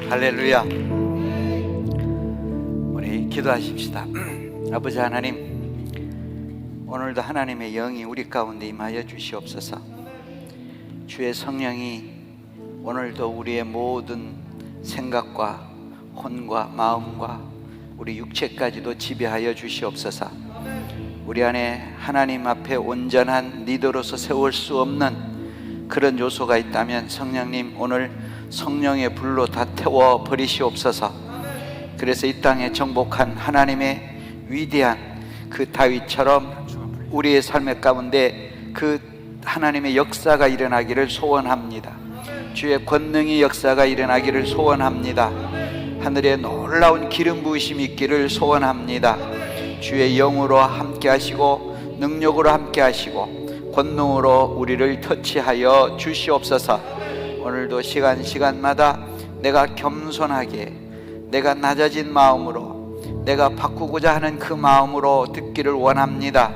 할렐루야. 우리 기도하십시다. 아버지 하나님, 오늘도 하나님의 영이 우리 가운데 임하여 주시옵소서. 주의 성령이 오늘도 우리의 모든 생각과 혼과 마음과 우리 육체까지도 지배하여 주시옵소서. 우리 안에 하나님 앞에 온전한 리더로서 세울 수 없는 그런 요소가 있다면 성령님, 오늘 성령의 불로 다 태워 버리시옵소서. 그래서 이 땅에 정복한 하나님의 위대한 그 다윗처럼 우리의 삶의 가운데 그 하나님의 역사가 일어나기를 소원합니다. 주의 권능의 역사가 일어나기를 소원합니다. 하늘에 놀라운 기름 부으심이 있기를 소원합니다. 주의 영으로 함께 하시고 능력으로 함께 하시고 권능으로 우리를 터치하여 주시옵소서. 오늘도 시간마다 내가 겸손하게, 내가 낮아진 마음으로, 내가 바꾸고자 하는 그 마음으로 듣기를 원합니다.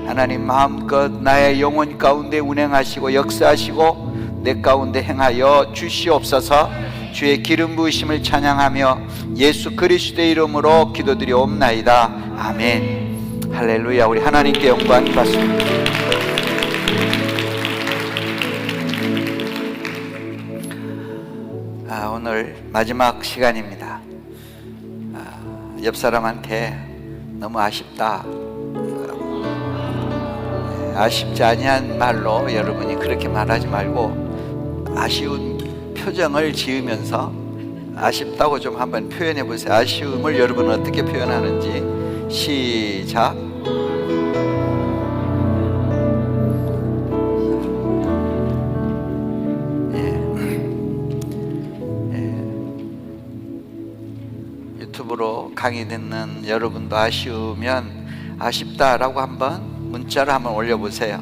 하나님, 마음껏 나의 영혼 가운데 운행하시고 역사하시고 내 가운데 행하여 주시옵소서. 주의 기름 부으심을 찬양하며 예수 그리스도의 이름으로 기도드리옵나이다. 아멘. 할렐루야. 우리 하나님께 영광 받습니다. 오늘 마지막 시간입니다. 옆 사람한테 너무 아쉽다, 아쉽지 아니한 말로 여러분이 그렇게 말하지 말고 아쉬운 표정을 지으면서 아쉽다고 좀 한번 표현해 보세요. 아쉬움을 여러분은 어떻게 표현하는지. 시작. 유튜브로 강의 듣는 여러분도 아쉬우면 아쉽다라고 한번 문자로 한번 올려보세요.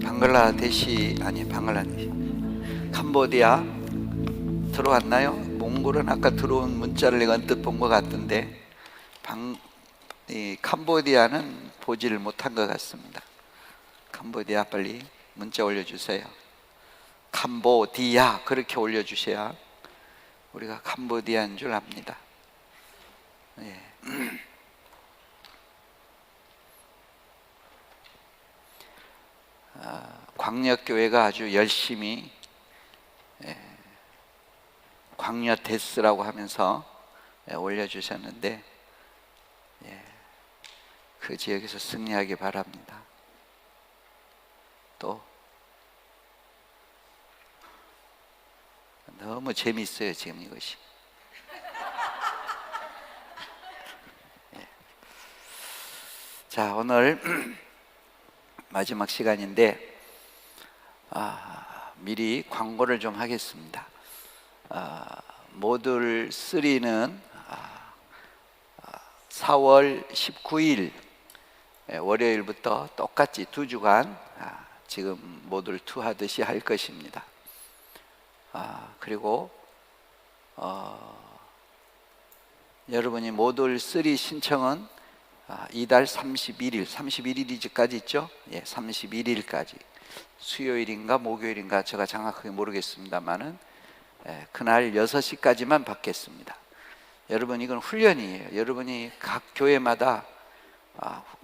방글라데시, 캄보디아 들어왔나요? 몽골은 아까 들어온 문자를 내가 언뜻 본 것 같은데 캄보디아는 보지를 못한 것 같습니다. 캄보디아 빨리 문자 올려주세요. 캄보디아 그렇게 올려주셔야 우리가 캄보디아인 줄 압니다. 예. 광역교회가 아주 열심히 광야데스라고 하면서 올려주셨는데 그 지역에서 승리하기 바랍니다. 또 너무 재미있어요 지금 이것이. 자, 오늘 마지막 시간인데 미리 광고를 좀 하겠습니다. 모듈 3는 4월 19일 월요일부터 똑같이 2주간 지금 모듈 2 하듯이 할 것입니다. 그리고 여러분이 모듈 3 신청은 이달 31일까지 있죠? 예, 31일까지 수요일인가 목요일인가 제가 정확하게 모르겠습니다만은 그날 6시까지만 받겠습니다. 여러분, 이건 훈련이에요. 여러분이 각 교회마다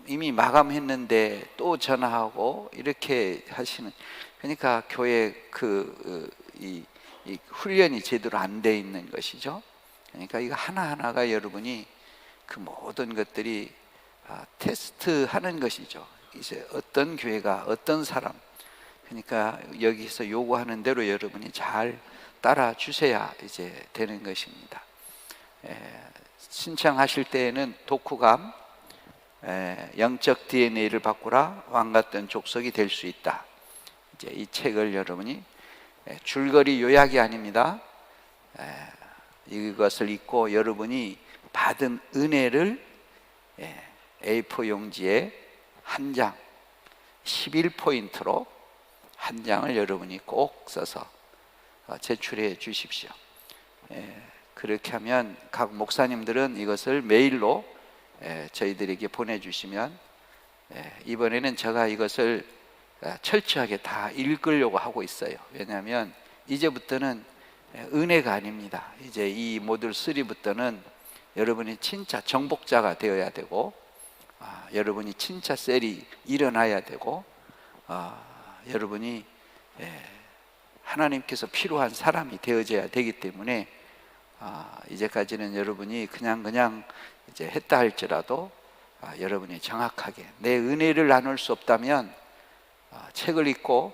이미 마감했는데 또 전화하고 이렇게 하시는, 그러니까 교회 이 훈련이 제대로 안 돼 있는 것이죠. 그러니까 이거 하나하나가 여러분이 그 모든 것들이 테스트하는 것이죠. 이제 어떤 교회가 어떤 사람, 그러니까 여기서 요구하는 대로 여러분이 잘 따라 주셔야 이제 되는 것입니다. 신청하실 때에는 독후감, 영적 DNA를 바꾸라, 왕같던 족속이 될 수 있다. 이제 이 책을 여러분이 줄거리 요약이 아닙니다. 이것을 읽고 여러분이 받은 은혜를 A4 용지에 한 장, 11포인트로 한 장을 여러분이 꼭 써서 제출해 주십시오. 그렇게 하면 각 목사님들은 이것을 메일로 저희들에게 보내주시면 이번에는 제가 이것을 철저하게 다 읽으려고 하고 있어요. 왜냐하면 이제부터는 은혜가 아닙니다. 이제 이 모듈 3부터는 여러분이 진짜 정복자가 되어야 되고, 여러분이 진짜 셀이 일어나야 되고, 여러분이 하나님께서 필요한 사람이 되어져야 되기 때문에 이제까지는 여러분이 그냥 이제 했다 할지라도 여러분이 정확하게 내 은혜를 나눌 수 없다면 책을 읽고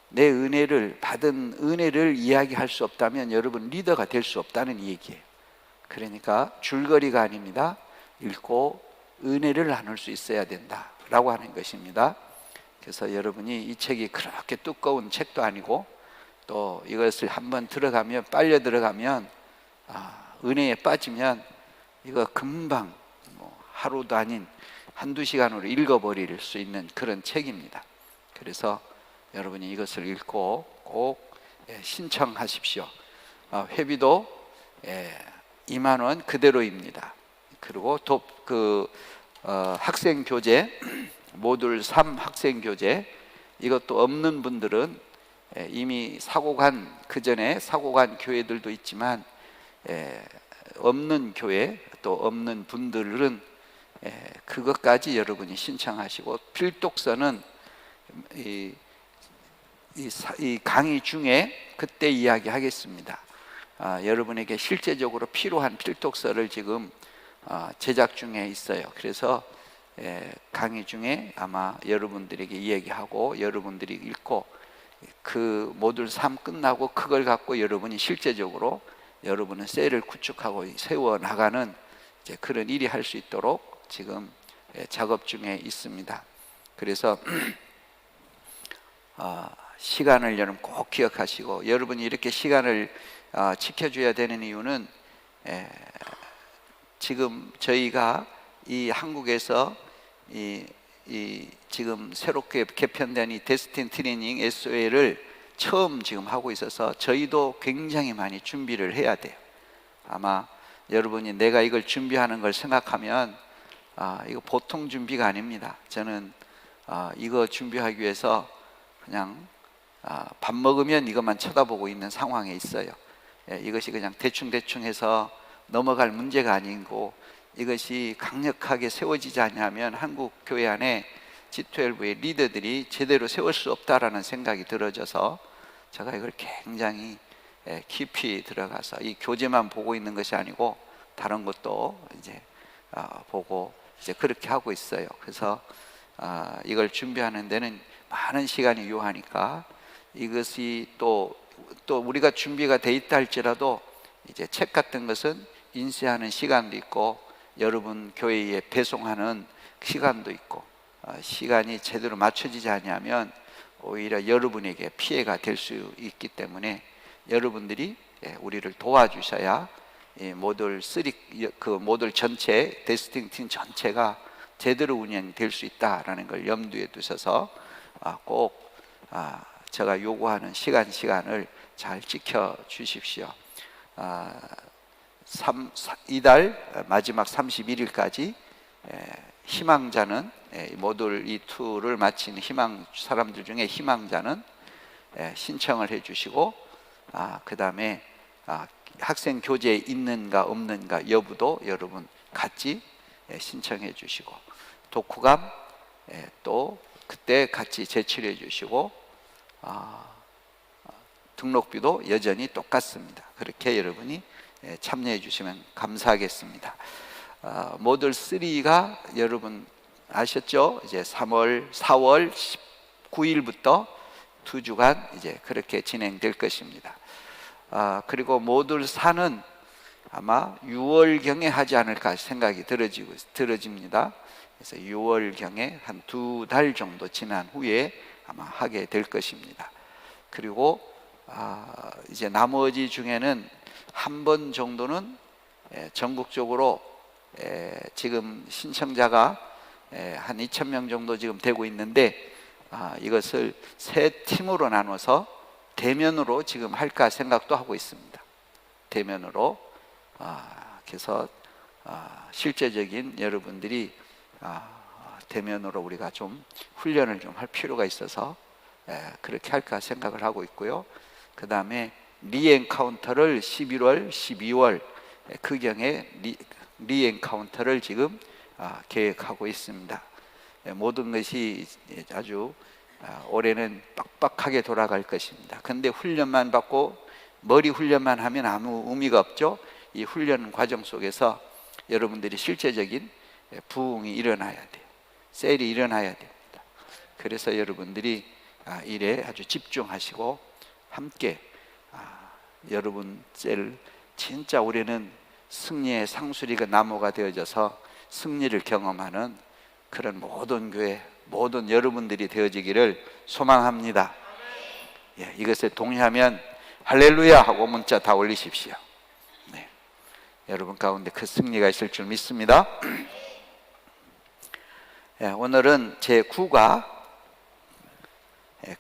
내 은혜를 받은 은혜를 이야기할 수 없다면 여러분 리더가 될 수 없다는 얘기예요. 그러니까 줄거리가 아닙니다. 읽고 은혜를 나눌 수 있어야 된다라고 하는 것입니다. 그래서 여러분이 이 책이 그렇게 두꺼운 책도 아니고 또 이것을 한번 들어가면 빨려 들어가면 은혜에 빠지면 이거 금방 하루도 아닌 한두 시간으로 읽어버릴 수 있는 그런 책입니다. 그래서 여러분이 이것을 읽고 꼭 신청하십시오. 회비도 2만 원 그대로입니다. 그리고 학생 교재 모듈 3 학생 교재 이것도 없는 분들은 이미 사고 간 그전에 사고 간 교회들도 있지만 없는 교회 또 없는 분들은 그것까지 여러분이 신청하시고 필독서는 이 강의 중에 그때 이야기하겠습니다. 여러분에게 실제적으로 필요한 필독서를 지금 제작 중에 있어요. 그래서 강의 중에 아마 여러분들에게 이야기하고 여러분들이 읽고 그 모듈 3 끝나고 그걸 갖고 여러분이 실제적으로 여러분은 셀을 구축하고 세워 나가는 이제 그런 일이 할 수 있도록 지금 작업 중에 있습니다. 그래서 시간을 여러분 꼭 기억하시고 여러분이 이렇게 시간을 지켜줘야 되는 이유는 지금 저희가 이 한국에서 지금 새롭게 개편된 이 데스티니 트레이닝 SOL을 처음 지금 하고 있어서 저희도 굉장히 많이 준비를 해야 돼요. 아마 여러분이 내가 이걸 준비하는 걸 생각하면 이거 보통 준비가 아닙니다. 저는 이거 준비하기 위해서 그냥 밥 먹으면 이것만 쳐다보고 있는 상황에 있어요. 이것이 그냥 대충 해서 넘어갈 문제가 아니고 이것이 강력하게 세워지지 않으면 한국 교회 안에 G12의 리더들이 제대로 세울 수 없다라는 생각이 들어져서 제가 이걸 굉장히 깊이 들어가서 이 교재만 보고 있는 것이 아니고 다른 것도 이제 보고 이제 그렇게 하고 있어요. 그래서 이걸 준비하는 데는 많은 시간이 요하니까 이것이 또 우리가 준비가 돼 있다 할지라도 이제 책 같은 것은 인쇄하는 시간도 있고 여러분 교회에 배송하는 시간도 있고 시간이 제대로 맞춰지지 않으면 오히려 여러분에게 피해가 될 수 있기 때문에 여러분들이 우리를 도와주셔야 모듈 3 그 모듈 전체 데스티니 팀 전체가 제대로 운영될 수 있다라는 걸 염두에 두셔서 꼭 제가 요구하는 시간을 잘 지켜 주십시오. 이달 마지막 31일까지 희망자는 모듈 2를 마친 사람들 중에 희망자는 신청을 해 주시고 그 다음에 학생 교재에 있는가 없는가 여부도 여러분 같이 신청해 주시고 독후감 또 그때 같이 제출해 주시고 등록비도 여전히 똑같습니다. 그렇게 여러분이 참여해 주시면 감사하겠습니다. 모듈 3가 여러분 아셨죠? 이제 4월 19일부터 2주간 이제 그렇게 진행될 것입니다. 그리고 모듈 4는 아마 6월경에 하지 않을까 생각이 들어집니다. 그래서 6월경에 한 2달 정도 지난 후에 아마 하게 될 것입니다. 그리고 이제 나머지 중에는 한 번 정도는 전국적으로 지금 신청자가 한 2,000명 정도 지금 되고 있는데 이것을 세 팀으로 나눠서 대면으로 지금 할까 생각도 하고 있습니다. 대면으로 그래서 실제적인 여러분들이 대면으로 우리가 좀 훈련을 좀 할 필요가 있어서 그렇게 할까 생각을 하고 있고요. 그 다음에 리엔카운터를 11월, 12월 그경에 리엔카운터를 지금 계획하고 있습니다. 모든 것이 아주 올해는 빡빡하게 돌아갈 것입니다. 근데 훈련만 받고 머리 훈련만 하면 아무 의미가 없죠. 이 훈련 과정 속에서 여러분들이 실제적인 부흥이 일어나야 돼요. 셀이 일어나야 됩니다. 그래서 여러분들이 일에 아주 집중하시고 함께 여러분 셀 진짜 올해는 승리의 상수리가 나무가 되어져서 승리를 경험하는 그런 모든 교회, 모든 여러분들이 되어지기를 소망합니다. 이것에 동의하면 할렐루야 하고 문자 다 올리십시오. 네. 여러분 가운데 그 승리가 있을 줄 믿습니다. 오늘은 제9가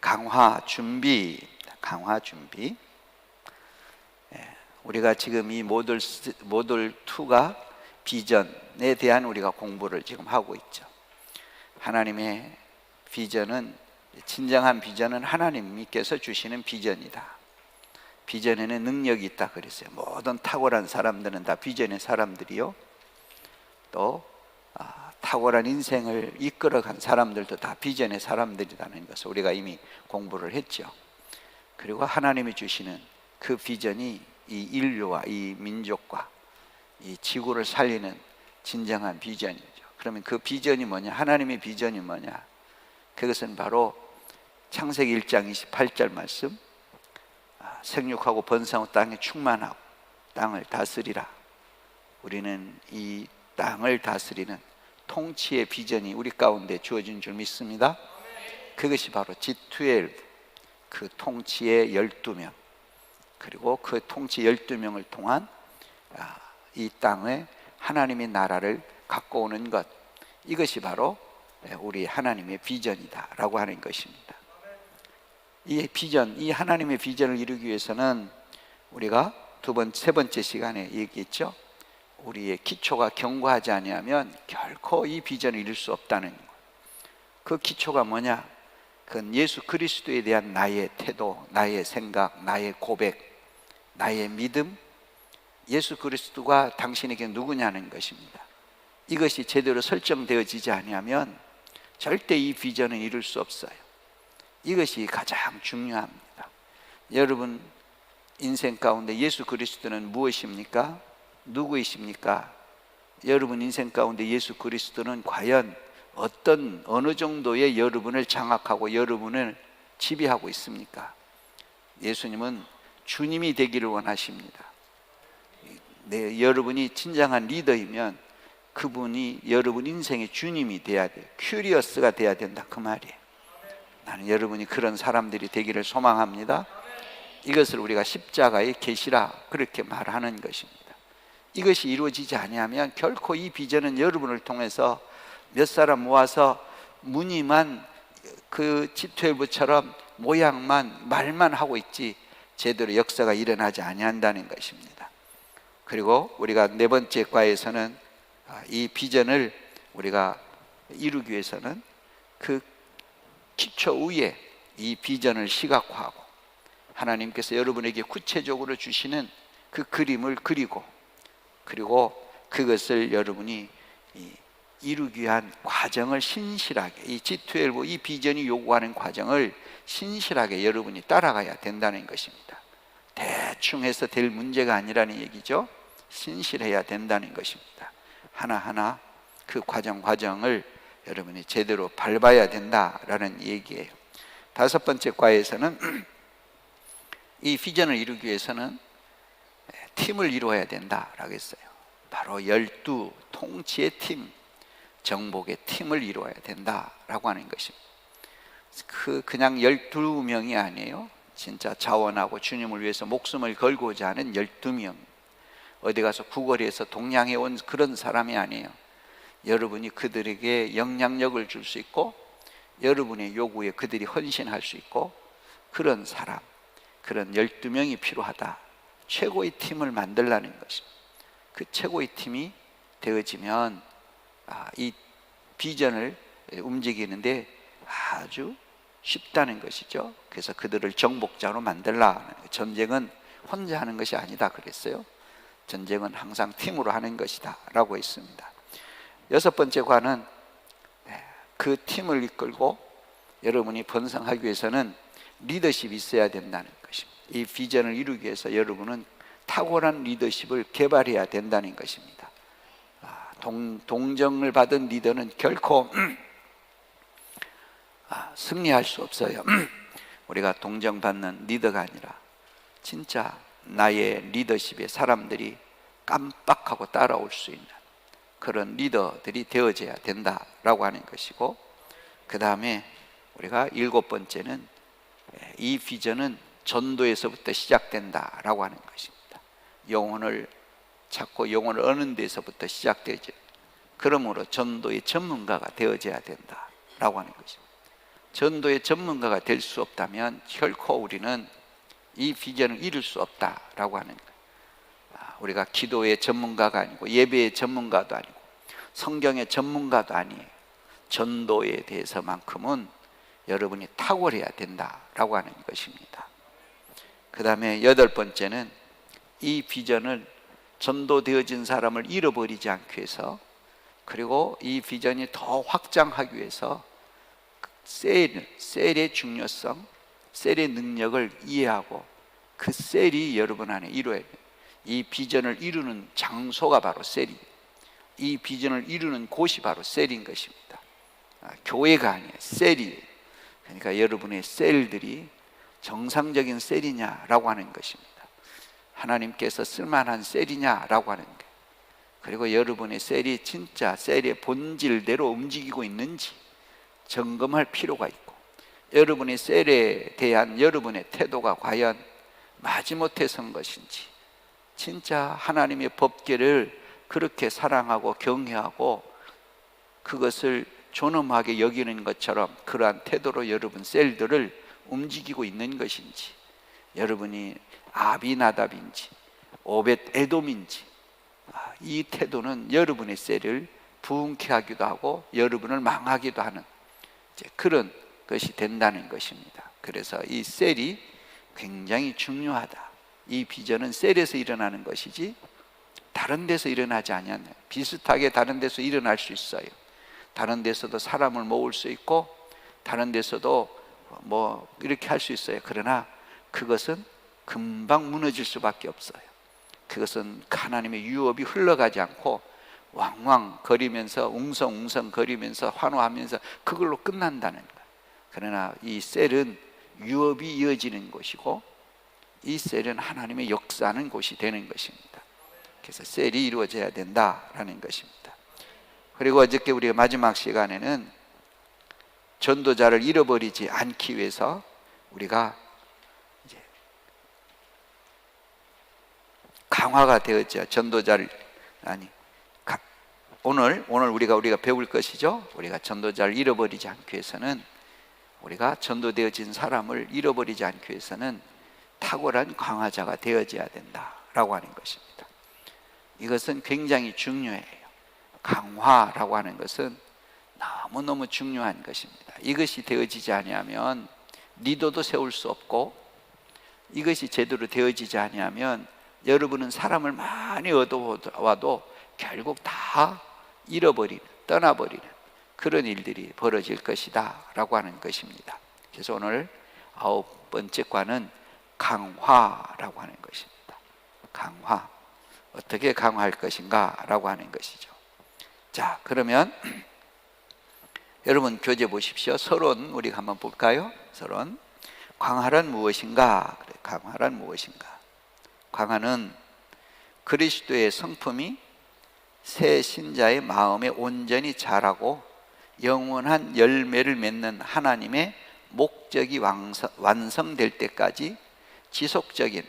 강화 준비. 우리가 지금 이 모듈 2가 비전에 대한 우리가 공부를 지금 하고 있죠. 하나님의 비전은, 진정한 비전은 하나님께서 주시는 비전이다. 비전에는 능력이 있다 그랬어요. 모든 탁월한 사람들은 다 비전의 사람들이요, 또 탁월한 인생을 이끌어간 사람들도 다 비전의 사람들이라는 것을 우리가 이미 공부를 했죠. 그리고 하나님이 주시는 그 비전이 이 인류와 이 민족과 이 지구를 살리는 진정한 비전이죠. 그러면 그 비전이 뭐냐? 하나님의 비전이 뭐냐? 그것은 바로 창세기 1장 28절 말씀, 생육하고 번성하고 땅에 충만하고 땅을 다스리라. 우리는 이 땅을 다스리는 통치의 비전이 우리 가운데 주어진 줄 믿습니다. 그것이 바로 G12, 그 통치의 12명, 그리고 그 통치 12명을 통한 이 땅에 하나님의 나라를 갖고 오는 것, 이것이 바로 우리 하나님의 비전이다 라고 하는 것입니다. 이 비전, 이 하나님의 비전을 이루기 위해서는 우리가 세 번째 시간에 얘기했죠. 우리의 기초가 견고하지 아니하면 결코 이 비전을 이룰 수 없다는 것. 그 기초가 뭐냐? 그건 예수 그리스도에 대한 나의 태도, 나의 생각, 나의 고백, 나의 믿음, 예수 그리스도가 당신에게 누구냐는 것입니다. 이것이 제대로 설정되어지지 아니하면 절대 이 비전은 이룰 수 없어요. 이것이 가장 중요합니다. 여러분 인생 가운데 예수 그리스도는 무엇입니까? 누구이십니까? 여러분 인생 가운데 예수 그리스도는 과연 어느 정도의 여러분을 장악하고 여러분을 지배하고 있습니까? 예수님은 주님이 되기를 원하십니다. 여러분이 진정한 리더이면 그분이 여러분 인생의 주님이 돼야 돼요. 큐리어스가 돼야 된다 그 말이에요. 나는 여러분이 그런 사람들이 되기를 소망합니다. 이것을 우리가 십자가의 계시라 그렇게 말하는 것입니다. 이것이 이루어지지 아니하면 결코 이 비전은 여러분을 통해서 몇 사람 모아서 무늬만 그 G12처럼 모양만 말만 하고 있지 제대로 역사가 일어나지 아니한다는 것입니다. 그리고 우리가 네 번째 과에서는 이 비전을 우리가 이루기 위해서는 그 기초 위에 이 비전을 시각화하고 하나님께서 여러분에게 구체적으로 주시는 그 그림을 그리고, 그리고 그것을 여러분이 이루기 위한 과정을 신실하게, 이 G12, 이 비전이 요구하는 과정을 신실하게 여러분이 따라가야 된다는 것입니다. 대충 해서 될 문제가 아니라는 얘기죠. 신실해야 된다는 것입니다. 하나하나 그 과정을 여러분이 제대로 밟아야 된다라는 얘기예요. 다섯 번째 과에서는 이 비전을 이루기 위해서는 팀을 이루어야 된다라고 했어요. 바로 12 통치의 팀, 정복의 팀을 이루어야 된다라고 하는 것입니다. 그냥 12명이 아니에요. 진짜 자원하고 주님을 위해서 목숨을 걸고자 하는 12명. 어디 가서 구걸해서 동양해 온 그런 사람이 아니에요. 여러분이 그들에게 영향력을 줄 수 있고 여러분의 요구에 그들이 헌신할 수 있고 그런 사람, 그런 12명이 필요하다. 최고의 팀을 만들라는 것입니다. 그 최고의 팀이 되어지면 이 비전을 움직이는데 아주 쉽다는 것이죠. 그래서 그들을 정복자로 만들라. 전쟁은 혼자 하는 것이 아니다 그랬어요. 전쟁은 항상 팀으로 하는 것이다 라고 했습니다. 여섯 번째 관은 그 팀을 이끌고 여러분이 번성하기 위해서는 리더십이 있어야 된다는 것입니다. 이 비전을 이루기 위해서 여러분은 탁월한 리더십을 개발해야 된다는 것입니다. 동정을 받은 리더는 결코 승리할 수 없어요. 우리가 동정받는 리더가 아니라 진짜 나의 리더십에 사람들이 깜빡하고 따라올 수 있는 그런 리더들이 되어져야 된다라고 하는 것이고, 그 다음에 우리가 일곱 번째는 이 비전은 전도에서부터 시작된다라고 하는 것입니다. 영혼을 찾고 영혼을 얻는 데서부터 시작되죠. 그러므로 전도의 전문가가 되어져야 된다라고 하는 것입니다. 전도의 전문가가 될 수 없다면 결코 우리는 이 비전을 이룰 수 없다라고 하는 거예요. 우리가 기도의 전문가가 아니고 예배의 전문가도 아니고 성경의 전문가도 아니에요. 전도에 대해서만큼은 여러분이 탁월해야 된다라고 하는 것입니다. 그 다음에 여덟 번째는 이 비전을 전도되어진 사람을 잃어버리지 않기 위해서, 그리고 이 비전이 더 확장하기 위해서 셀의 중요성, 셀의 능력을 이해하고 그 셀이 여러분 안에 이루어야 돼요. 이 비전을 이루는 장소가 바로 셀이에요. 이 비전을 이루는 곳이 바로 셀인 것입니다. 교회가 아니에요. 셀이에요. 그러니까 여러분의 셀들이 정상적인 셀이냐라고 하는 것입니다. 하나님께서 쓸만한 셀이냐라고 하는 거예요. 그리고 여러분의 셀이 진짜 셀의 본질대로 움직이고 있는지 점검할 필요가 있고, 여러분의 셀에 대한 여러분의 태도가 과연 마지못해 선 것인지, 진짜 하나님의 법궤를 그렇게 사랑하고 경외하고 그것을 존엄하게 여기는 것처럼 그러한 태도로 여러분 셀들을 움직이고 있는 것인지, 여러분이 아비나답인지 오벳 에돔인지, 이 태도는 여러분의 셀을 부흥케 하기도 하고 여러분을 망하기도 하는 그런 것이 된다는 것입니다. 그래서 이 셀이 굉장히 중요하다. 이 비전은 셀에서 일어나는 것이지 다른 데서 일어나지 않냐면, 비슷하게 다른 데서 일어날 수 있어요. 다른 데서도 사람을 모을 수 있고 다른 데서도 뭐 이렇게 할 수 있어요. 그러나 그것은 금방 무너질 수밖에 없어요. 그것은 하나님의 유업이 흘러가지 않고 왕왕 거리면서 웅성웅성 거리면서 환호하면서 그걸로 끝난다는 거예요. 그러나 이 셀은 유업이 이어지는 곳이고 이 셀은 하나님의 역사하는 곳이 되는 것입니다. 그래서 셀이 이루어져야 된다라는 것입니다. 그리고 어저께 우리가 마지막 시간에는 전도자를 잃어버리지 않기 위해서 우리가 이제 강화가 되었죠. 전도자를 오늘 우리가 배울 것이죠. 우리가 전도자를 잃어버리지 않기 위해서는, 우리가 전도되어진 사람을 잃어버리지 않기 위해서는 탁월한 강화자가 되어져야 된다라고 하는 것입니다. 이것은 굉장히 중요해요. 강화라고 하는 것은 너무너무 중요한 것입니다. 이것이 되어지지 아니하면 리더도 세울 수 없고, 이것이 제대로 되어지지 아니하면 여러분은 사람을 많이 얻어와도 결국 다 잃어버리는, 떠나버리는 그런 일들이 벌어질 것이다 라고 하는 것입니다. 그래서 오늘 아홉 번째 과는 강화라고 하는 것입니다. 강화, 어떻게 강화할 것인가 라고 하는 것이죠. 자, 그러면 여러분 교재 보십시오. 서론 우리가 한번 볼까요? 서론. 강화란 무엇인가? 강화란 무엇인가? 강화는 그리스도의 성품이 새 신자의 마음에 온전히 자라고 영원한 열매를 맺는 하나님의 목적이 완성될 때까지 지속적인,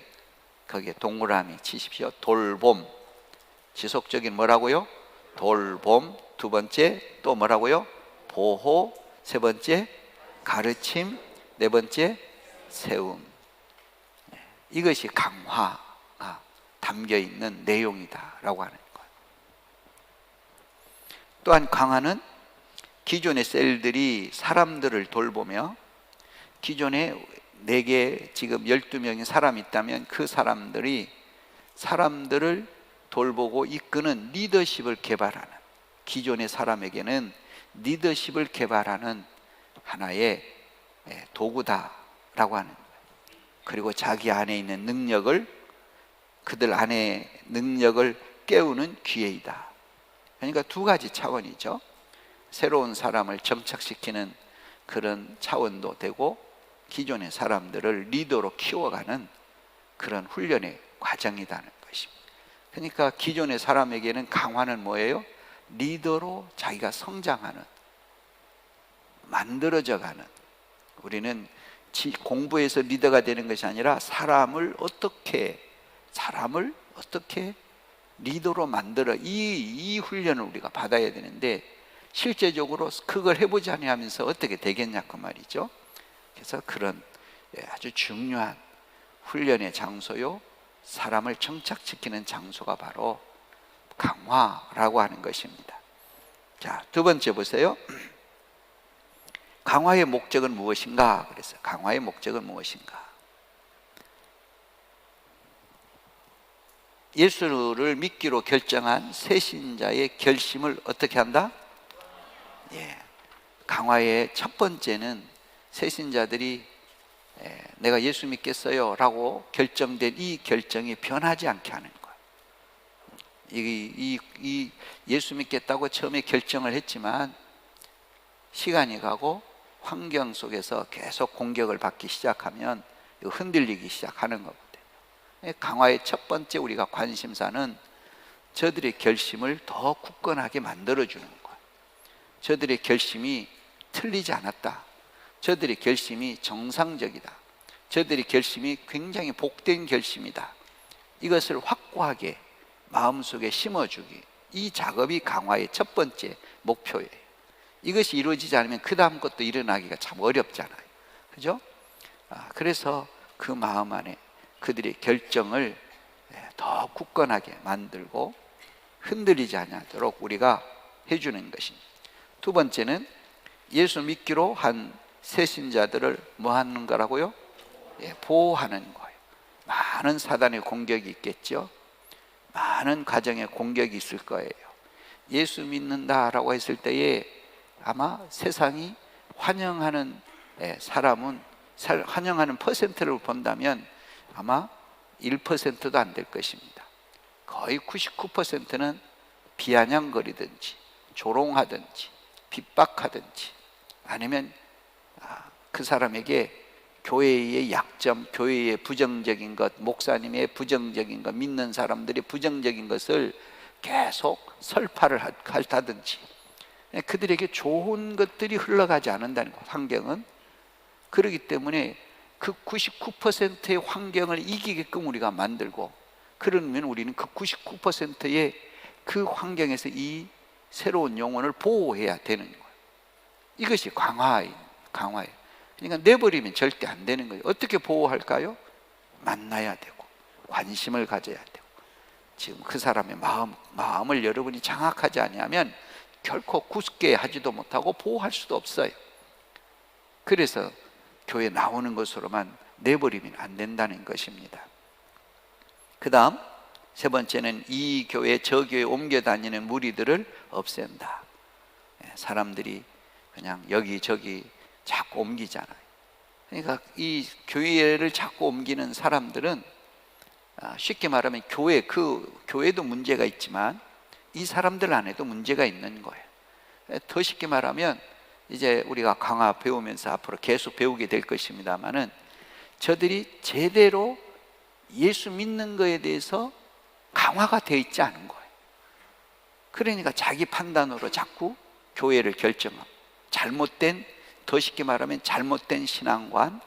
거기에 동그라미 치십시오. 돌봄. 지속적인 뭐라고요? 돌봄. 두 번째 또 뭐라고요? 보호. 세 번째 가르침. 네 번째 세움. 이것이 강화. 담겨 있는 내용이다라고 하는 거예요. 또한 강화는 기존의 셀들이 사람들을 돌보며, 기존에 4개 지금 12명의 사람이 있다면 그 사람들이 사람들을 돌보고 이끄는 리더십을 개발하는, 기존의 사람에게는 리더십을 개발하는 하나의 도구다라고 하는 거예요. 그리고 자기 안에 있는 능력을, 그들 안에 능력을 깨우는 기회이다. 그러니까 2가지 차원이죠. 새로운 사람을 정착시키는 그런 차원도 되고, 기존의 사람들을 리더로 키워가는 그런 훈련의 과정이라는 것입니다. 그러니까 기존의 사람에게는 강화는 뭐예요? 리더로 자기가 성장하는, 만들어져가는, 우리는 공부에서 리더가 되는 것이 아니라 사람을 어떻게 리더로 만들어, 이 훈련을 우리가 받아야 되는데, 실제적으로 그걸 해보지 않으면서 어떻게 되겠냐 그 말이죠. 그래서 그런 아주 중요한 훈련의 장소요, 사람을 정착시키는 장소가 바로 강화라고 하는 것입니다. 자, 2번째 보세요. 강화의 목적은 무엇인가? 그래서 강화의 목적은 무엇인가? 예수를 믿기로 결정한 새신자의 결심을 어떻게 한다? 강화의 첫 번째는 새신자들이 내가 예수 믿겠어요 라고 결정된 이 결정이 변하지 않게 하는 거예요. 이 예수 믿겠다고 처음에 결정을 했지만 시간이 가고 환경 속에서 계속 공격을 받기 시작하면 흔들리기 시작하는 거거든요. 강화의 첫 번째 우리가 관심사는 저들의 결심을 더 굳건하게 만들어주는 거예요. 저들의 결심이 틀리지 않았다, 저들의 결심이 정상적이다, 저들의 결심이 굉장히 복된 결심이다, 이것을 확고하게 마음속에 심어주기, 이 작업이 강화의 첫 번째 목표예요. 이것이 이루어지지 않으면 그 다음 것도 일어나기가 참 어렵잖아요. 그죠? 그래서 그 마음 안에 그들의 결정을 더 굳건하게 만들고 흔들리지 않도록 우리가 해주는 것입니다. 2번째는 예수 믿기로 한 새신자들을 뭐 하는 거라고요? 보호하는 거예요. 많은 사단의 공격이 있겠죠. 많은 가정의 공격이 있을 거예요. 예수 믿는다라고 했을 때에 아마 세상이 환영하는 사람은, 환영하는 퍼센트를 본다면 아마 1%도 안 될 것입니다. 거의 99%는 비아냥거리든지 조롱하든지 핍박하든지, 아니면 그 사람에게 교회의 약점, 교회의 부정적인 것, 목사님의 부정적인 것, 믿는 사람들의 부정적인 것을 계속 설파를 한다든지, 그들에게 좋은 것들이 흘러가지 않는다는 것, 환경은. 그렇기 때문에 그 99%의 환경을 이기게끔 우리가 만들고, 그러면 우리는 그 99%의 그 환경에서 이 새로운 영혼을 보호해야 되는 거예요. 이것이 강화예요. 그러니까 내버리면 절대 안 되는 거예요. 어떻게 보호할까요? 만나야 되고 관심을 가져야 되고, 지금 그 사람의 마음을 여러분이 장악하지 않으면 결코 굳게 하지도 못하고 보호할 수도 없어요. 그래서 교회 나오는 것으로만 내버리면 안 된다는 것입니다. 그 다음 3번째는 이 교회 저 교회 옮겨 다니는 무리들을 없앤다. 사람들이 그냥 여기저기 자꾸 옮기잖아요. 그러니까 이 교회를 자꾸 옮기는 사람들은 쉽게 말하면 교회도 문제가 있지만 이 사람들 안에도 문제가 있는 거예요. 더 쉽게 말하면 이제 우리가 강화 배우면서 앞으로 계속 배우게 될 것입니다만은, 저들이 제대로 예수 믿는 거에 대해서 강화가 되어 있지 않은 거예요. 그러니까 자기 판단으로 자꾸 교회를 결정하고, 더 쉽게 말하면 잘못된 신앙관,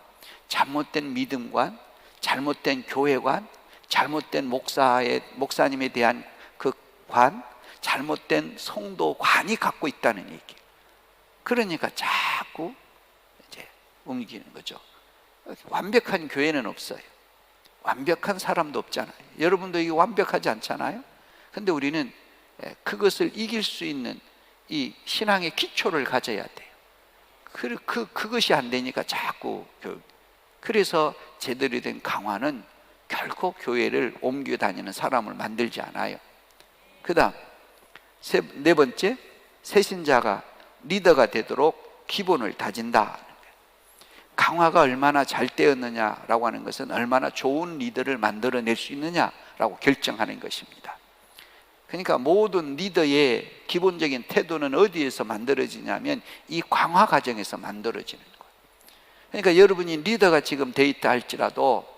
잘못된 믿음관, 잘못된 교회관, 잘못된 목사님에 대한 그 관, 잘못된 성도관이 갖고 있다는 얘기예요. 그러니까 자꾸 이제 옮기는 거죠. 완벽한 교회는 없어요. 완벽한 사람도 없잖아요. 여러분도 이게 완벽하지 않잖아요. 근데 우리는 그것을 이길 수 있는 이 신앙의 기초를 가져야 돼요. 그것이 안 되니까 자꾸 그래서 제대로 된 강화는 결코 교회를 옮겨 다니는 사람을 만들지 않아요. 그 다음 네 번째, 새신자가 리더가 되도록 기본을 다진다. 강화가 얼마나 잘 되었느냐라고 하는 것은 얼마나 좋은 리더를 만들어낼 수 있느냐라고 결정하는 것입니다. 그러니까 모든 리더의 기본적인 태도는 어디에서 만들어지냐면 이 강화 과정에서 만들어지는 거예요. 그러니까 여러분이 리더가 지금 돼 있다 할지라도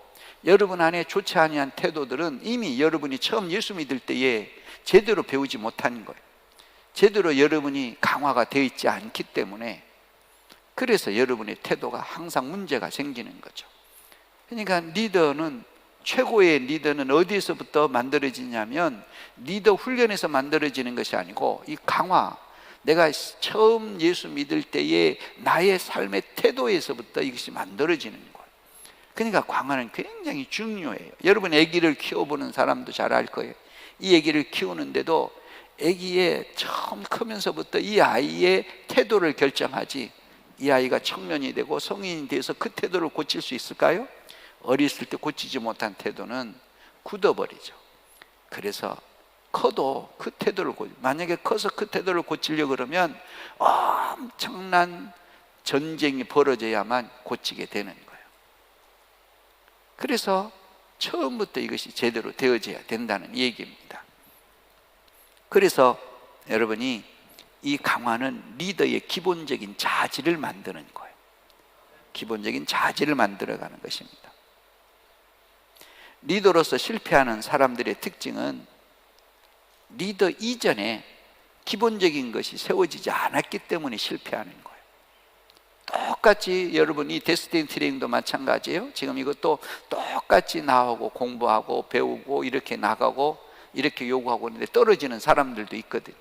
여러분 안에 좋지 아니한 태도들은 이미 여러분이 처음 예수 믿을 때에 제대로 배우지 못한 거예요. 제대로 여러분이 강화가 되어 있지 않기 때문에, 그래서 여러분의 태도가 항상 문제가 생기는 거죠. 그러니까 최고의 리더는 어디에서부터 만들어지냐면 리더 훈련에서 만들어지는 것이 아니고 이 강화, 내가 처음 예수 믿을 때의 나의 삶의 태도에서부터 이것이 만들어지는 거예요. 그러니까 강화는 굉장히 중요해요. 여러분 아기를 키워보는 사람도 잘 알 거예요. 이 아기를 키우는데도 아기의 처음 크면서부터 이 아이의 태도를 결정하지, 이 아이가 청년이 되고 성인이 돼서 그 태도를 고칠 수 있을까요? 어렸을 때 고치지 못한 태도는 굳어버리죠. 그래서 커도 그 태도를 만약에 커서 그 태도를 고치려고 그러면 엄청난 전쟁이 벌어져야만 고치게 되는 거예요. 그래서 처음부터 이것이 제대로 되어져야 된다는 얘기입니다. 그래서 여러분이 이 강화는 리더의 기본적인 자질을 만드는 거예요. 기본적인 자질을 만들어가는 것입니다. 리더로서 실패하는 사람들의 특징은 리더 이전에 기본적인 것이 세워지지 않았기 때문에 실패하는 거예요. 똑같이 여러분이 데스티니 트레이닝도 마찬가지예요. 지금 이것도 똑같이 나오고 공부하고 배우고 이렇게 나가고 이렇게 요구하고 있는데 떨어지는 사람들도 있거든요.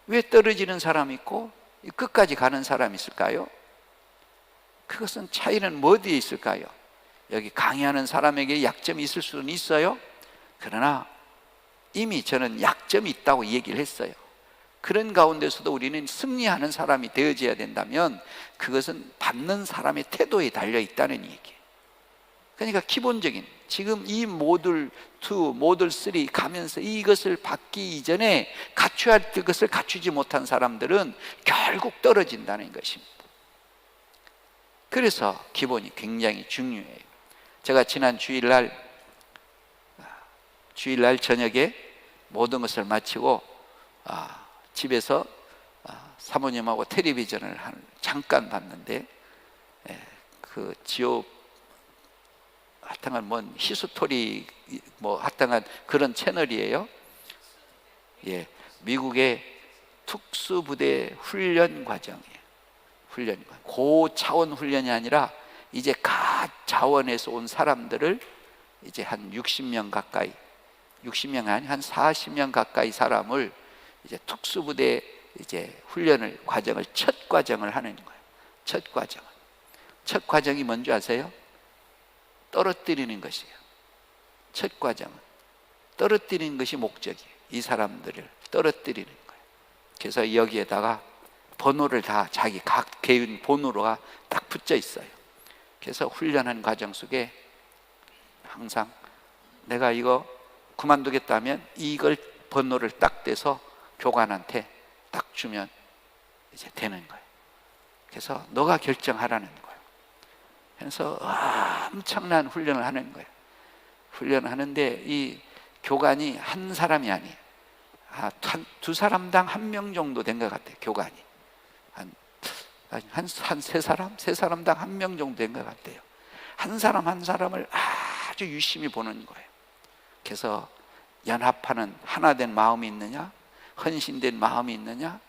왜 떨어지는 사람이 있고 끝까지 가는 사람이 있을까요? 그것은 차이는 어디에 있을까요? 여기 강의하는 사람에게 약점이 있을 수는 있어요. 그러나 이미 저는 약점이 있다고 얘기를 했어요. 그런 가운데서도 우리는 승리하는 사람이 되어져야 된다면 그것은 받는 사람의 태도에 달려 있다는 얘기예요. 그러니까 기본적인 지금 이 모듈 2, 모듈 3 가면서 이것을 받기 이전에 갖춰야 할 것을 갖추지 못한 사람들은 결국 떨어진다는 것입니다. 그래서 기본이 굉장히 중요해요. 제가 지난 주일날 저녁에 모든 것을 마치고 집에서 사모님하고 텔레비전을 잠깐 봤는데 그 지옥 하여튼간 뭔 히스토리 하여튼간 그런 채널이에요. 예, 미국의 특수부대 훈련 과정이에요. 고차원 훈련이 아니라 이제 가 자원에서 온 사람들을 이제 한 60명 가까이, 60명 아니 한 40명 가까이 사람을 이제 특수부대 이제 과정을 첫 과정을 하는 거예요. 첫 과정이 뭔지 아세요? 떨어뜨리는 것이에요. 첫 과정은 떨어뜨리는 것이 목적이에요. 이 사람들을 떨어뜨리는 거예요. 그래서 여기에다가 번호를 다 자기 각 개인 번호가 딱 붙여 있어요. 그래서 훈련하는 과정 속에 항상 내가 이거 그만두겠다면 이걸 번호를 딱 떼서 교관한테 딱 주면 이제 되는 거예요. 그래서 너가 결정하라는 거예요. 그래서 엄청난 훈련을 하는 거예요. 훈련을 하는데 이 교관이 한 사람이 아니에요. 두 사람당 한 명 정도 된 것 같아요. 교관이 한 세 사람당 한 명 정도 된 것 같아요. 한 사람 한 사람을 아주 유심히 보는 거예요. 그래서 연합하는 하나된 마음이 있느냐, 헌신된 마음이 있느냐,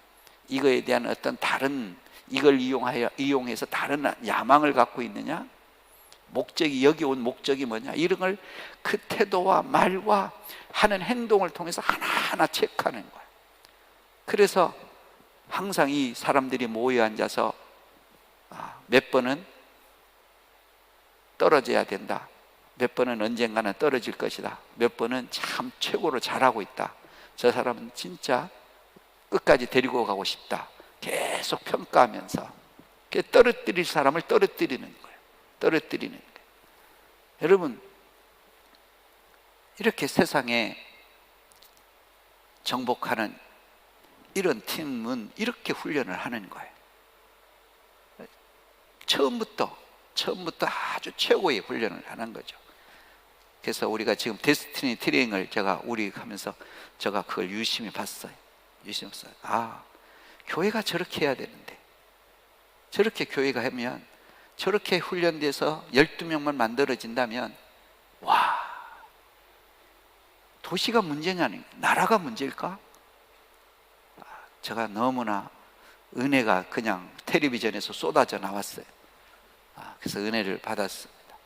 이거에 대한 어떤 다른 이걸 이용해서 다른 야망을 갖고 있느냐, 여기 온 목적이 뭐냐, 이런 걸 그 태도와 말과 하는 행동을 통해서 하나하나 체크하는 거예요. 그래서 항상 이 사람들이 모여 앉아서 몇 번은 떨어져야 된다, 몇 번은 언젠가는 떨어질 것이다. 몇 번은 참 최고로 잘하고 있다. 저 사람은 진짜 끝까지 데리고 가고 싶다. 계속 평가하면서 떨어뜨릴 사람을 떨어뜨리는 거예요. 떨어뜨리는 거예요. 여러분, 이렇게 세상에 정복하는 이런 팀은 이렇게 훈련을 하는 거예요. 처음부터 아주 최고의 훈련을 하는 거죠. 그래서 우리가 지금 데스티니 트레이닝을 우리 하면서 제가 그걸 유심히 봤어요. 아, 교회가 저렇게 해야 되는데, 저렇게 교회가 하면, 저렇게 훈련돼서 12명만 만들어진다면, 와, 도시가 문제냐, 나라가 문제일까? 제가 너무나 은혜가 그냥 텔레비전에서 쏟아져 나왔어요. 그래서 은혜를 받았습니다.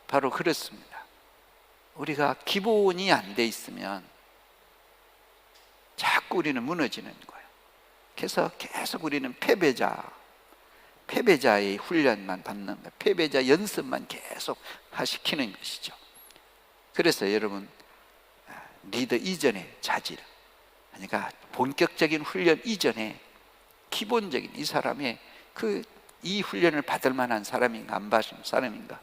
바로 그렇습니다. 우리가 기본이 안 돼 있으면 자꾸 우리는 무너지는 거예요. 그래서 계속 우리는 패배자의 훈련만 받는 거예요. 패배자 연습만 계속 시키는 것이죠. 그래서 여러분, 리더 이전의 자질, 그러니까 본격적인 훈련 이전에 기본적인 이 사람의 이 훈련을 받을 만한 사람인가 안 받을 사람인가,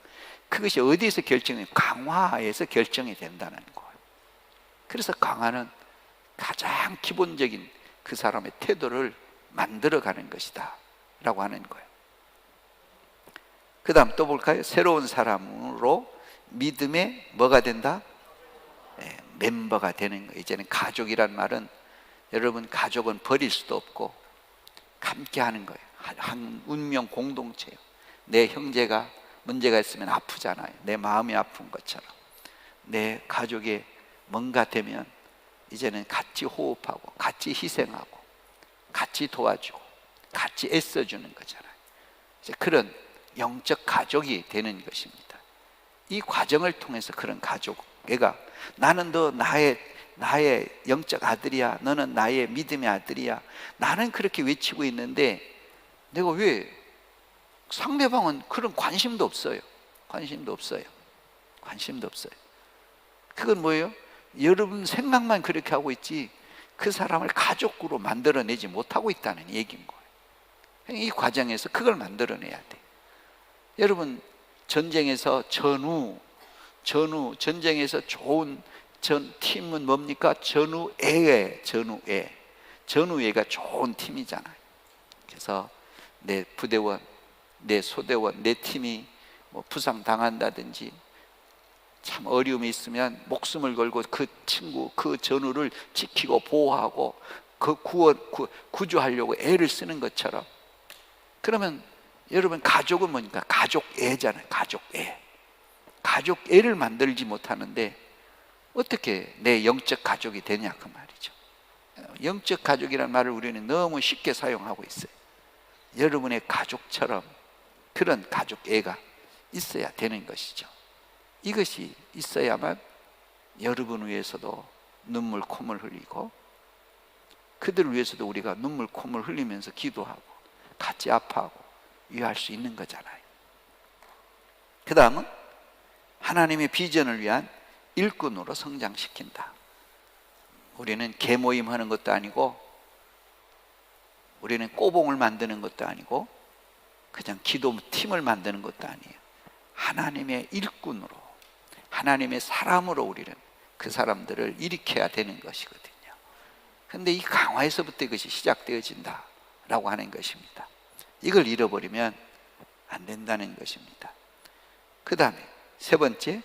그것이 어디에서 결정이, 강화에서 결정이 된다는 거예요. 그래서 강화는 가장 기본적인 그 사람의 태도를 만들어가는 것이다 라고 하는 거예요. 그 다음 또 볼까요? 새로운 사람으로 믿음의 뭐가 된다? 멤버가 되는 거예요. 이제는 가족이란 말은, 여러분, 가족은 버릴 수도 없고 함께 하는 거예요. 한 운명 공동체예요. 내 형제가 문제가 있으면 아프잖아요. 내 마음이 아픈 것처럼 내 가족에 뭔가 되면 이제는 같이 호흡하고 같이 희생하고 같이 도와주고 같이 애써주는 거잖아요. 이제 그런 영적 가족이 되는 것입니다. 이 과정을 통해서 그런 가족, 애가 나는 너 나의 영적 아들이야, 너는 나의 믿음의 아들이야, 나는 그렇게 외치고 있는데 내가 왜, 상대방은 그런 관심도 없어요. 관심도 없어요. 그건 뭐예요? 여러분 생각만 그렇게 하고 있지 그 사람을 가족으로 만들어내지 못하고 있다는 얘기인 거예요. 이 과정에서 그걸 만들어내야 돼. 여러분, 전쟁에서 전쟁에서 좋은 팀은 뭡니까? 전우회가 좋은 팀이잖아요. 그래서 내 부대원, 내 소대원, 내 팀이 부상당한다든지 참 어려움이 있으면 목숨을 걸고 그 친구, 그 전우를 지키고 보호하고 구조하려고 애를 쓰는 것처럼, 그러면 여러분, 가족은 뭐니까? 가족애잖아요. 가족애를 만들지 못하는데 어떻게 내 영적 가족이 되냐, 그 말이죠. 영적 가족이라는 말을 우리는 너무 쉽게 사용하고 있어요. 여러분의 가족처럼 그런 가족애가 있어야 되는 것이죠. 이것이 있어야만 여러분 위해서도 눈물 콧물 흘리고 그들을 위해서도 우리가 눈물 콧물 흘리면서 기도하고 같이 아파하고 위할 수 있는 거잖아요. 그 다음은 하나님의 비전을 위한 일꾼으로 성장시킨다. 우리는 개모임 하는 것도 아니고, 우리는 꼬봉을 만드는 것도 아니고, 그냥 기도팀을 만드는 것도 아니에요. 하나님의 일꾼으로, 하나님의 사람으로 우리는 그 사람들을 일으켜야 되는 것이거든요. 그런데 이 강화에서부터 이것이 시작되어진다 라고 하는 것입니다. 이걸 잃어버리면 안 된다는 것입니다. 그 다음에 세 번째,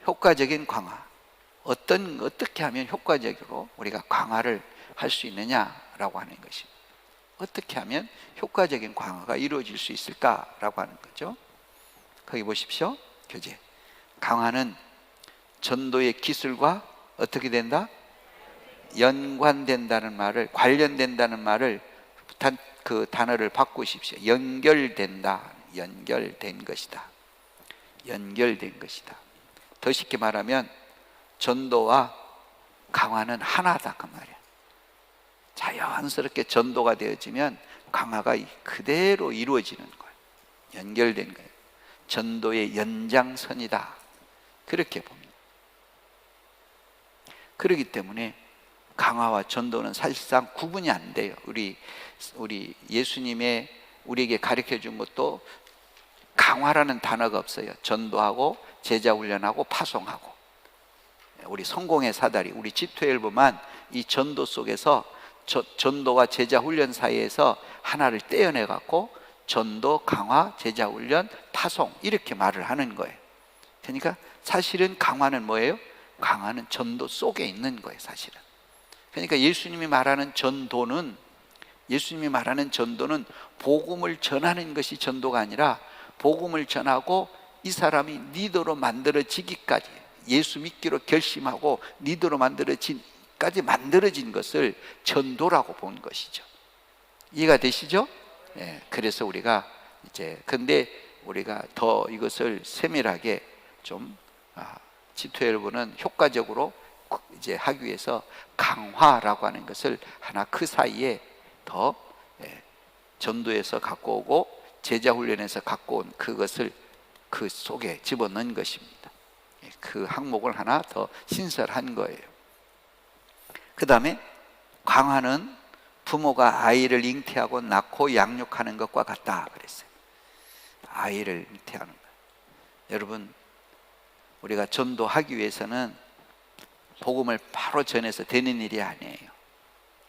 효과적인 강화. 어떻게 하면 효과적으로 우리가 강화를 할 수 있느냐라고 하는 것입니다. 어떻게 하면 효과적인 강화가 이루어질 수 있을까라고 하는 거죠. 거기 보십시오. 교재. 강화는 전도의 기술과 어떻게 된다? 연관된다는 말을, 관련된다는 말을, 그 단어를 바꾸십시오. 연결된다. 연결된 것이다. 연결된 것이다. 더 쉽게 말하면 전도와 강화는 하나다, 그 말이야. 자연스럽게 전도가 되어지면 강화가 그대로 이루어지는 거예요. 연결된 거예요. 전도의 연장선이다 그렇게 봅니다. 그렇기 때문에 강화와 전도는 사실상 구분이 안 돼요. 우리 예수님의 우리에게 가르쳐 준 것도 강화라는 단어가 없어요. 전도하고 제자 훈련하고 파송하고. 우리 성공의 사다리, 우리 G12만 이 전도 속에서 전도와 제자 훈련 사이에서 하나를 떼어내 갖고 전도, 강화, 제자 훈련, 파송 이렇게 말을 하는 거예요. 그러니까 사실은 강화는 뭐예요? 강화는 전도 속에 있는 거예요, 사실은. 그러니까 예수님이 말하는 전도는 복음을 전하는 것이 전도가 아니라 복음을 전하고 이 사람이 리더로 만들어지기까지, 예수 믿기로 결심하고 리더로 만들어진 것을 전도라고 본 것이죠. 이해가 되시죠? 그래서 우리가 근데 우리가 더 이것을 세밀하게 좀 G12는 효과적으로 하기 위해서 강화라고 하는 것을 하나 그 사이에 더 전도에서 갖고 오고 제자 훈련에서 갖고 온 그것을 그 속에 집어넣은 것입니다. 그 항목을 하나 더 신설한 거예요. 그 다음에 강화는 부모가 아이를 잉태하고 낳고 양육하는 것과 같다 그랬어요. 아이를 잉태하는 것. 여러분, 우리가 전도하기 위해서는 복음을 바로 전해서 되는 일이 아니에요.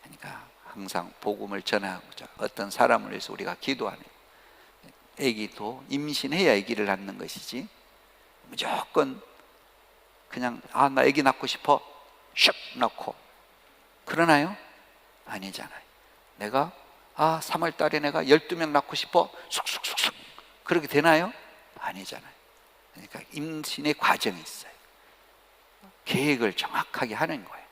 그러니까 항상 복음을 전하고자 어떤 사람을 위해서 우리가 기도하는, 아기도 임신해야 아기를 낳는 것이지 무조건 그냥 나 아기 낳고 싶어 슉 낳고 그러나요? 아니잖아요. 내가 3월 달에 내가 12명 낳고 싶어 쑥쑥쑥쑥 그렇게 되나요? 아니잖아요. 그러니까 임신의 과정이 있어요. 계획을 정확하게 하는 거예요.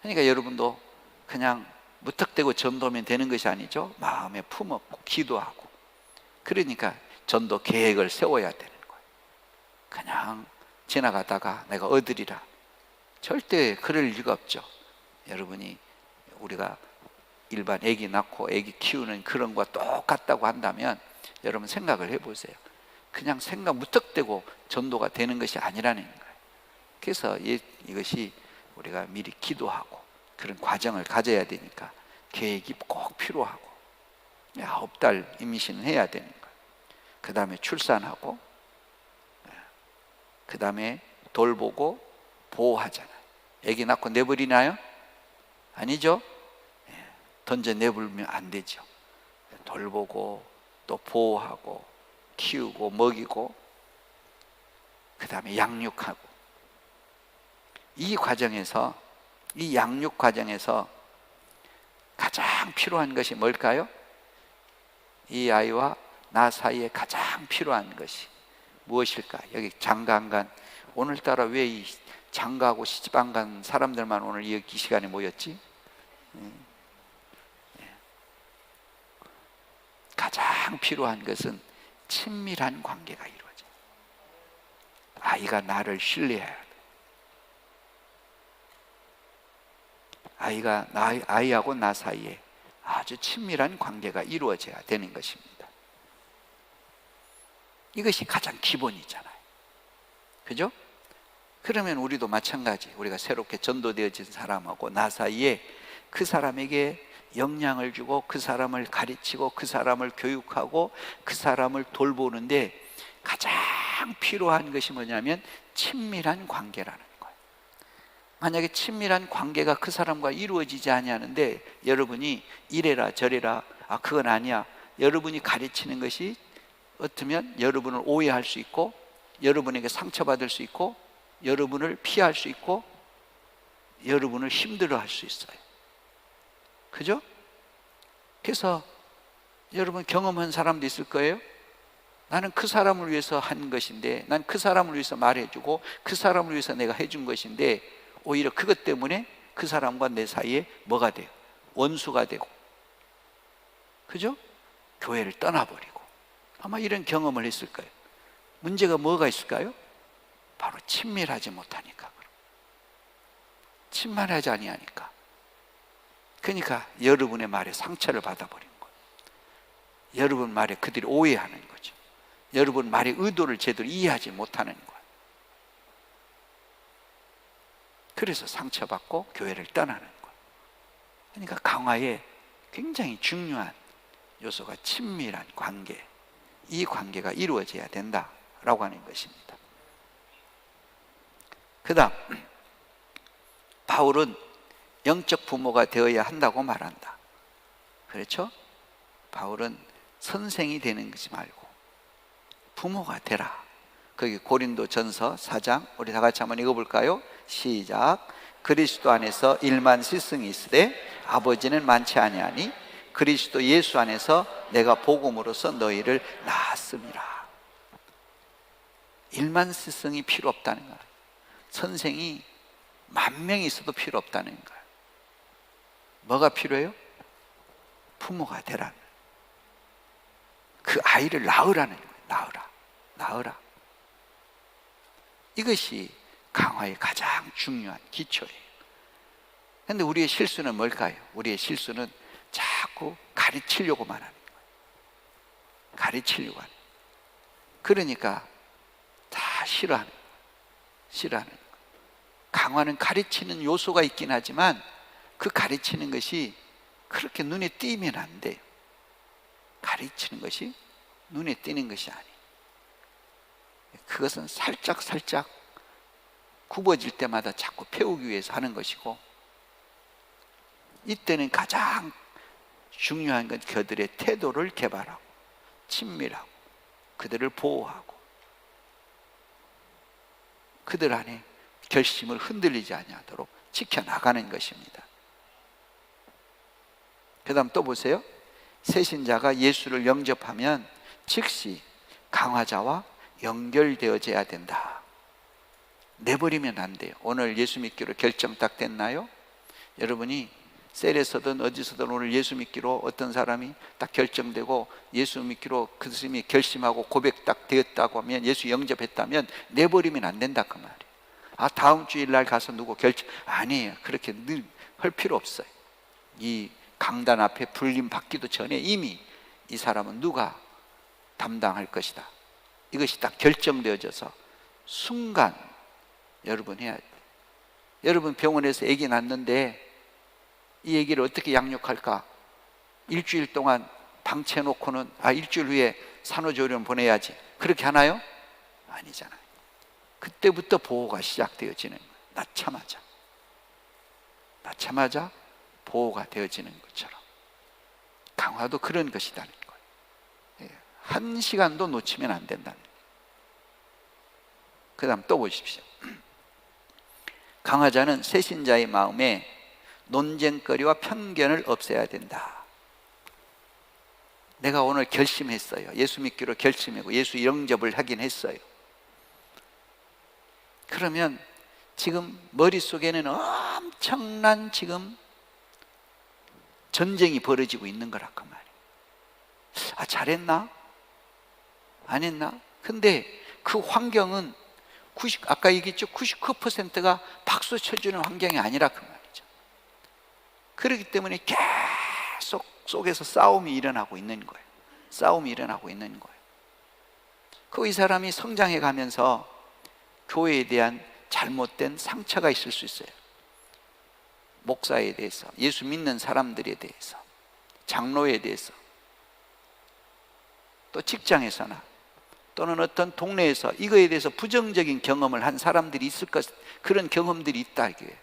그러니까 여러분도 그냥 무턱대고 전도하면 되는 것이 아니죠. 마음에 품었고 기도하고. 그러니까 전도 계획을 세워야 되는 거예요. 그냥 지나가다가 내가 얻으리라, 절대 그럴 리가 없죠. 여러분이 우리가 일반 아기 낳고 아기 키우는 그런 거와 똑같다고 한다면 여러분 생각을 해보세요. 그냥 생각 무턱대고 전도가 되는 것이 아니라는 거예요. 그래서 이것이 우리가 미리 기도하고 그런 과정을 가져야 되니까 계획이 꼭 필요하고 9달 임신을 해야 되는 거예요. 그 다음에 출산하고 그 다음에 돌보고 보호하잖아요. 아기 낳고 내버리나요? 아니죠. 던져 내버리면 안 되죠. 돌보고 또 보호하고 키우고 먹이고 그 다음에 양육하고, 이 과정에서, 이 양육 과정에서 가장 필요한 것이 뭘까요? 이 아이와 나 사이에 가장 필요한 것이 무엇일까? 여기 장가 안 간, 오늘따라 왜 이 장가하고 시집 안 간 사람들만 오늘 여기 시간에 모였지? 가장 필요한 것은 친밀한 관계가 이루어져요. 아이가 나를 신뢰해야 돼. 아이하고 나 사이에 아주 친밀한 관계가 이루어져야 되는 것입니다. 이것이 가장 기본이잖아요. 그죠? 그러면 우리도 마찬가지, 우리가 새롭게 전도되어진 사람하고 나 사이에 그 사람에게 영향을 주고 그 사람을 가르치고 그 사람을 교육하고 그 사람을 돌보는데 가장 필요한 것이 뭐냐면 친밀한 관계라는 거예요. 만약에 친밀한 관계가 그 사람과 이루어지지 아니하는데 여러분이 이래라 저래라, 그건 아니야, 여러분이 가르치는 것이 어쩌면 여러분을 오해할 수 있고 여러분에게 상처받을 수 있고 여러분을 피할 수 있고 여러분을 힘들어할 수 있어요. 그죠? 그래서 여러분 경험한 사람도 있을 거예요. 나는 그 사람을 위해서 한 것인데, 난 그 사람을 위해서 말해주고 그 사람을 위해서 내가 해준 것인데 오히려 그것 때문에 그 사람과 내 사이에 뭐가 돼요? 원수가 되고, 그죠? 교회를 떠나버리고, 아마 이런 경험을 했을 거예요. 문제가 뭐가 있을까요? 바로 친밀하지 못하니까, 친밀하지 아니하니까. 그러니까 여러분의 말에 상처를 받아버린 거예요. 여러분 말에 그들이 오해하는 거죠. 여러분 말의 의도를 제대로 이해하지 못하는 거예요. 그래서 상처받고 교회를 떠나는 거예요. 그러니까 강화에 굉장히 중요한 요소가 친밀한 관계, 이 관계가 이루어져야 된다라고 하는 것입니다. 그 다음, 바울은 영적 부모가 되어야 한다고 말한다. 그렇죠? 바울은 선생이 되는 것이 말고 부모가 되라. 거기 고린도전서 4장 우리 다 같이 한번 읽어볼까요? 시작. 그리스도 안에서 일만 스승이 있으되 아버지는 많지 아니하니 그리스도 예수 안에서 내가 복음으로써 너희를 낳았음이라. 일만 스승이 필요 없다는 거예요. 선생이 10,000명이 있어도 필요 없다는 거예요. 뭐가 필요해요? 부모가 되라는, 그 아이를 낳으라는 거예요. 낳으라. 이것이 강화의 가장 중요한 기초예요. 그런데 우리의 실수는 뭘까요? 우리의 실수는 자꾸 가르치려고만 하는 거예요. 가르치려고 하는 거예요. 그러니까 다 싫어하는 거예요. 강화는 가르치는 요소가 있긴 하지만 그 가르치는 것이 그렇게 눈에 띄면 안 돼요. 가르치는 것이 눈에 띄는 것이 아니에요. 그것은 살짝 굽어질 때마다 자꾸 배우기 위해서 하는 것이고, 이때는 가장 중요한 건 그들의 태도를 개발하고 친밀하고 그들을 보호하고 그들 안에 결심을 흔들리지 아니하도록 지켜나가는 것입니다. 그 다음 또 보세요. 새신자가 예수를 영접하면 즉시 강화자와 연결되어져야 된다. 내버리면 안 돼요. 오늘 예수 믿기로 결정 딱 됐나요? 여러분이 셀에서든 어디서든 오늘 예수 믿기로 어떤 사람이 딱 결정되고 예수 믿기로 그 스님이 결심하고 고백 딱 되었다고 하면, 예수 영접했다면 내버리면 안 된다 그 말이에요. 아, 다음 주일날 가서 누구 결정, 아니에요. 그렇게 늘 할 필요 없어요. 이 강단 앞에 불림 받기도 전에 이미 이 사람은 누가 담당할 것이다, 이것이 딱 결정되어져서 순간 여러분 해야 돼요. 여러분 병원에서 아기 낳는데 이 아기를 어떻게 양육할까? 일주일 동안 방치해놓고는 일주일 후에 산후조리원 보내야지, 그렇게 하나요? 아니잖아요. 그때부터 보호가 시작되어지는 거예요. 낳자마자 보호가 되어지는 것처럼 강화도 그런 것이라는 거예요. 한 시간도 놓치면 안 된다는 거예요. 그 다음 또 보십시오. 강화자는 새신자의 마음에 논쟁거리와 편견을 없애야 된다. 내가 오늘 결심했어요. 예수 믿기로 결심하고 예수 영접을 하긴 했어요. 그러면 지금 머릿속에는 엄청난 지금 전쟁이 벌어지고 있는 거라 그 말이에요. 잘했나? 안 했나? 근데 그 환경은 아까 얘기했죠. 99%가 박수 쳐주는 환경이 아니라 그 말이죠. 그렇기 때문에 계속 속에서 싸움이 일어나고 있는 거예요. 이 사람이 성장해 가면서 교회에 대한 잘못된 상처가 있을 수 있어요. 목사에 대해서, 예수 믿는 사람들에 대해서, 장로에 대해서, 또 직장에서나 또는 어떤 동네에서 이거에 대해서 부정적인 경험을 한 사람들이 있을 것, 그런 경험들이 있다 이게.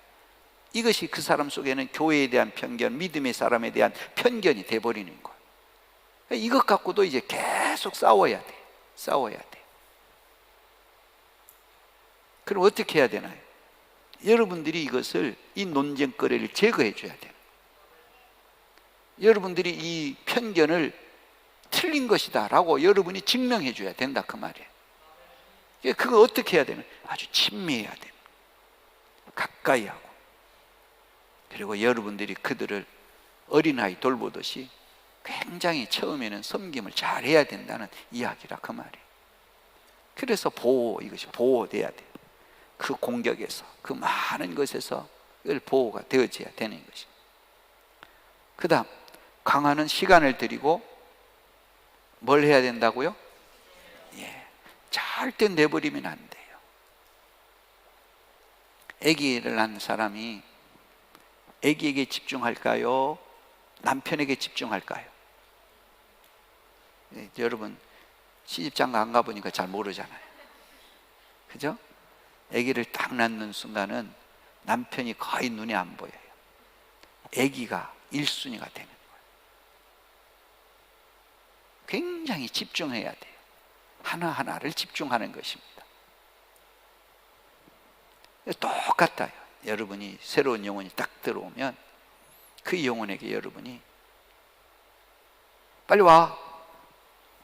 이것이 그 사람 속에는 교회에 대한 편견, 믿음의 사람에 대한 편견이 돼버리는 거예요. 이것 갖고도 이제 계속 싸워야 돼. 그럼 어떻게 해야 되나요? 여러분들이 이것을, 이 논쟁거리를 제거해 줘야 돼요. 여러분들이 이 편견을 틀린 것이다 라고 여러분이 증명해 줘야 된다 그 말이에요. 그거 어떻게 해야 되나? 아주 친밀해야 돼요. 가까이 하고, 그리고 여러분들이 그들을 어린아이 돌보듯이 굉장히 처음에는 섬김을 잘 해야 된다는 이야기라 그 말이에요. 그래서 이것이 보호돼야 돼요. 그 공격에서, 그 많은 것에서 보호가 되어져야 되는 것입니다. 그 다음, 강화는 시간을 들이고 뭘 해야 된다고요? 절대 내버리면 안 돼요. 아기를 낳은 사람이 아기에게 집중할까요? 남편에게 집중할까요? 여러분 시집장가 안 가보니까 잘 모르잖아요. 그죠? 아기를 딱 낳는 순간은 남편이 거의 눈에 안 보여요. 아기가 1순위가 되는 거예요. 굉장히 집중해야 돼요. 하나하나를 집중하는 것입니다. 똑같아요. 여러분이 새로운 영혼이 딱 들어오면 그 영혼에게 여러분이 빨리 와,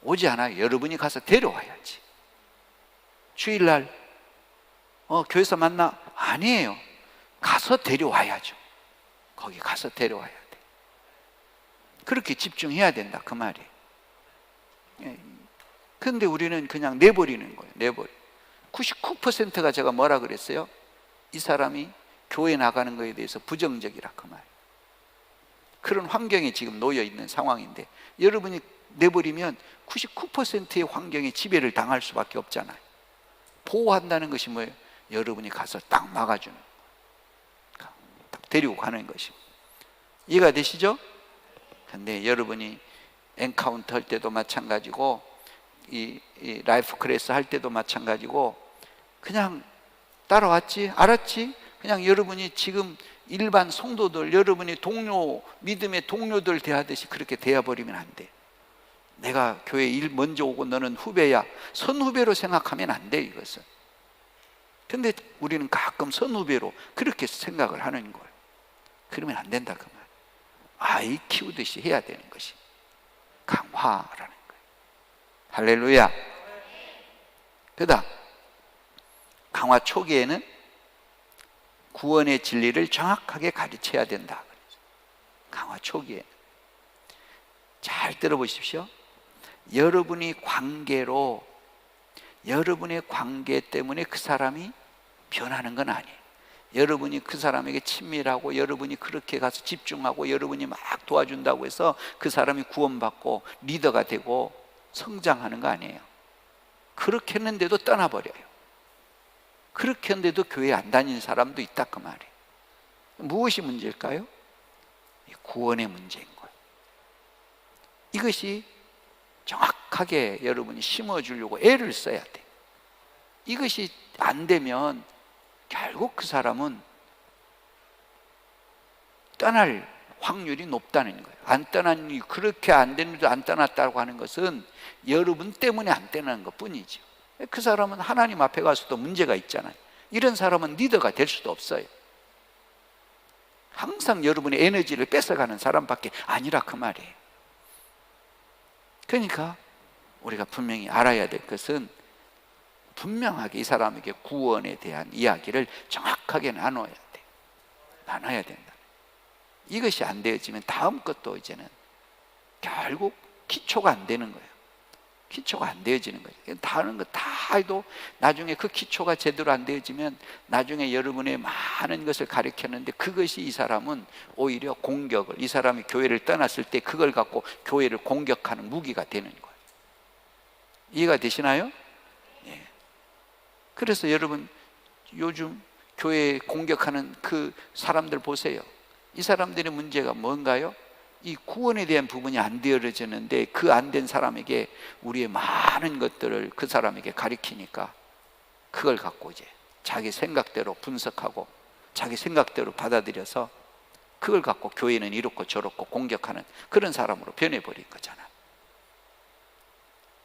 오지 않아요. 여러분이 가서 데려와야지. 주일날 교회에서 만나? 아니에요. 가서 데려와야죠. 거기 가서 데려와야 돼. 그렇게 집중해야 된다 그 말이에요. 그런데 우리는 그냥 내버리는 거예요. 내버려. 99%가 제가 뭐라 그랬어요? 이 사람이 교회 나가는 것에 대해서 부정적이라 그 말이에요. 그런 환경에 지금 놓여 있는 상황인데 여러분이 내버리면 99%의 환경에 지배를 당할 수밖에 없잖아요. 보호한다는 것이 뭐예요? 여러분이 가서 딱 막아주는, 딱 데리고 가는 것입니다. 이해가 되시죠? 근데 여러분이 엔카운터 할 때도 마찬가지고 이 라이프 클래스 할 때도 마찬가지고 그냥 따라왔지? 알았지? 그냥 여러분이 지금 일반 성도들, 여러분이 동료, 믿음의 동료들 대하듯이 그렇게 대해버리면 안 돼. 내가 교회 일 먼저 오고 너는 후배야. 선후배로 생각하면 안 돼, 이것은. 근데 우리는 가끔 선후배로 그렇게 생각을 하는 거예요. 그러면 안 된다, 그 말. 아이 키우듯이 해야 되는 것이 강화라는 거예요. 할렐루야. 그다음 강화 초기에는 구원의 진리를 정확하게 가르쳐야 된다. 강화 초기에 잘 들어보십시오. 여러분이 관계로, 여러분의 관계 때문에 그 사람이 변하는 건 아니에요. 여러분이 그 사람에게 친밀하고 여러분이 그렇게 가서 집중하고 여러분이 막 도와준다고 해서 그 사람이 구원받고 리더가 되고 성장하는 거 아니에요. 그렇게 했는데도 떠나버려요. 그렇게 했는데도 교회 안 다니는 사람도 있다 그 말이에요. 무엇이 문제일까요? 구원의 문제인 거예요. 이것이 정확하게 여러분이 심어주려고 애를 써야 돼요. 이것이 안 되면 결국 그 사람은 떠날 확률이 높다는 거예요. 안 떠난 이유, 그렇게 안 되는데도 안 떠났다고 하는 것은 여러분 때문에 안 떠나는 것 뿐이죠. 그 사람은 하나님 앞에 가서도 문제가 있잖아요. 이런 사람은 리더가 될 수도 없어요. 항상 여러분의 에너지를 뺏어가는 사람밖에 아니라 그 말이에요. 그러니까 우리가 분명히 알아야 될 것은 분명하게 이 사람에게 구원에 대한 이야기를 정확하게 나눠야 돼. 나눠야 된다. 이것이 안 되어지면 다음 것도 이제는 결국 기초가 안 되는 거예요. 기초가 안 되어지는 거예요. 다른 거 다 해도 나중에 그 기초가 제대로 안 되어지면 나중에 여러분의 많은 것을 가르쳤는데 그것이 이 사람은 오히려 공격을, 이 사람이 교회를 떠났을 때 그걸 갖고 교회를 공격하는 무기가 되는 거예요. 이해가 되시나요? 예. 그래서 여러분 요즘 교회 공격하는 그 사람들 보세요. 이 사람들의 문제가 뭔가요? 이 구원에 대한 부분이 안 되어지는데 그 안 된 사람에게 우리의 많은 것들을 그 사람에게 가리키니까 그걸 갖고 이제 자기 생각대로 분석하고 자기 생각대로 받아들여서 그걸 갖고 교회는 이렇고 저렇고 공격하는 그런 사람으로 변해버린 거잖아.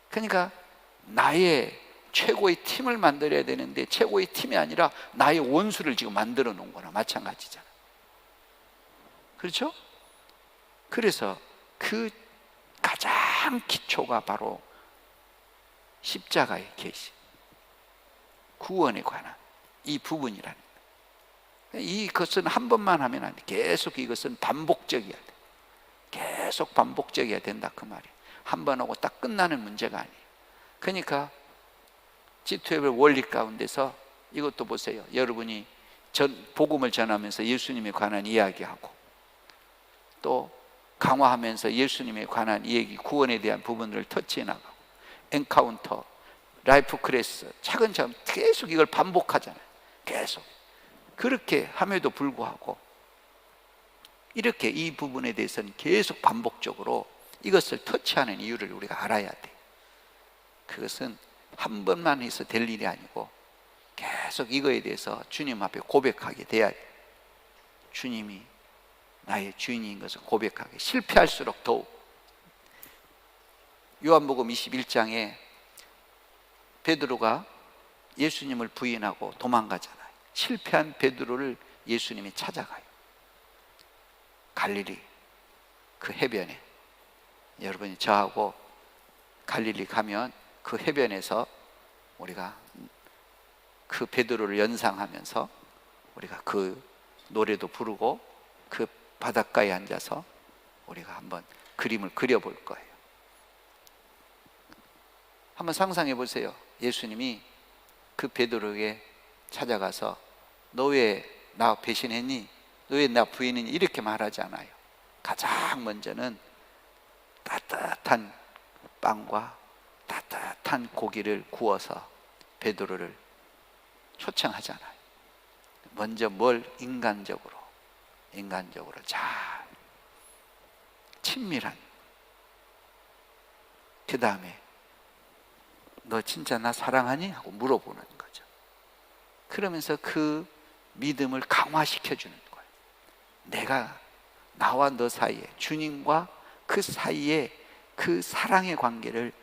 그러니까 나의 최고의 팀을 만들어야 되는데 최고의 팀이 아니라 나의 원수를 지금 만들어 놓은 거나 마찬가지잖아. 그렇죠? 그래서 그 가장 기초가 바로 십자가의 계시, 구원에 관한 이 부분이라는 거예요. 이것은 한 번만 하면 안 돼. 계속 이것은 반복적이어야 돼. 계속 반복적이어야 된다 그 말이에요. 한 번 하고 딱 끝나는 문제가 아니에요. 그러니까 G12의 원리 가운데서 이것도 보세요. 여러분이 복음을 전하면서 예수님에 관한 이야기하고 또 강화하면서 예수님에 관한 얘기, 구원에 대한 부분을 터치해 나가고 엔카운터, 라이프 클래스 차근차근 계속 이걸 반복하잖아요. 계속 그렇게 함에도 불구하고 이렇게 이 부분에 대해서는 계속 반복적으로 이것을 터치하는 이유를 우리가 알아야 돼. 그것은 한 번만 해서 될 일이 아니고 계속 이거에 대해서 주님 앞에 고백하게 돼야 돼. 주님이 나의 주인인 것을 고백하게. 실패할수록 더욱. 요한복음 21장에 베드로가 예수님을 부인하고 도망가잖아요. 실패한 베드로를 예수님이 찾아가요. 갈릴리 그 해변에. 여러분이 저하고 갈릴리 가면 그 해변에서 우리가 그 베드로를 연상하면서 우리가 그 노래도 부르고 그 바닷가에 앉아서 우리가 한번 그림을 그려볼 거예요. 한번 상상해 보세요. 예수님이 그 베드로에게 찾아가서 너 왜 나 배신했니? 너 왜 나 부인했니? 이렇게 말하지 않아요. 가장 먼저는 따뜻한 빵과 따뜻한 고기를 구워서 베드로를 초청하잖아요. 먼저 뭘 인간적으로 잘 친밀한, 그 다음에 너 진짜 나 사랑하니? 하고 물어보는 거죠. 그러면서 그 믿음을 강화시켜주는 거예요. 내가 나와 너 사이에, 주님과 그 사이에 그 사랑의 관계를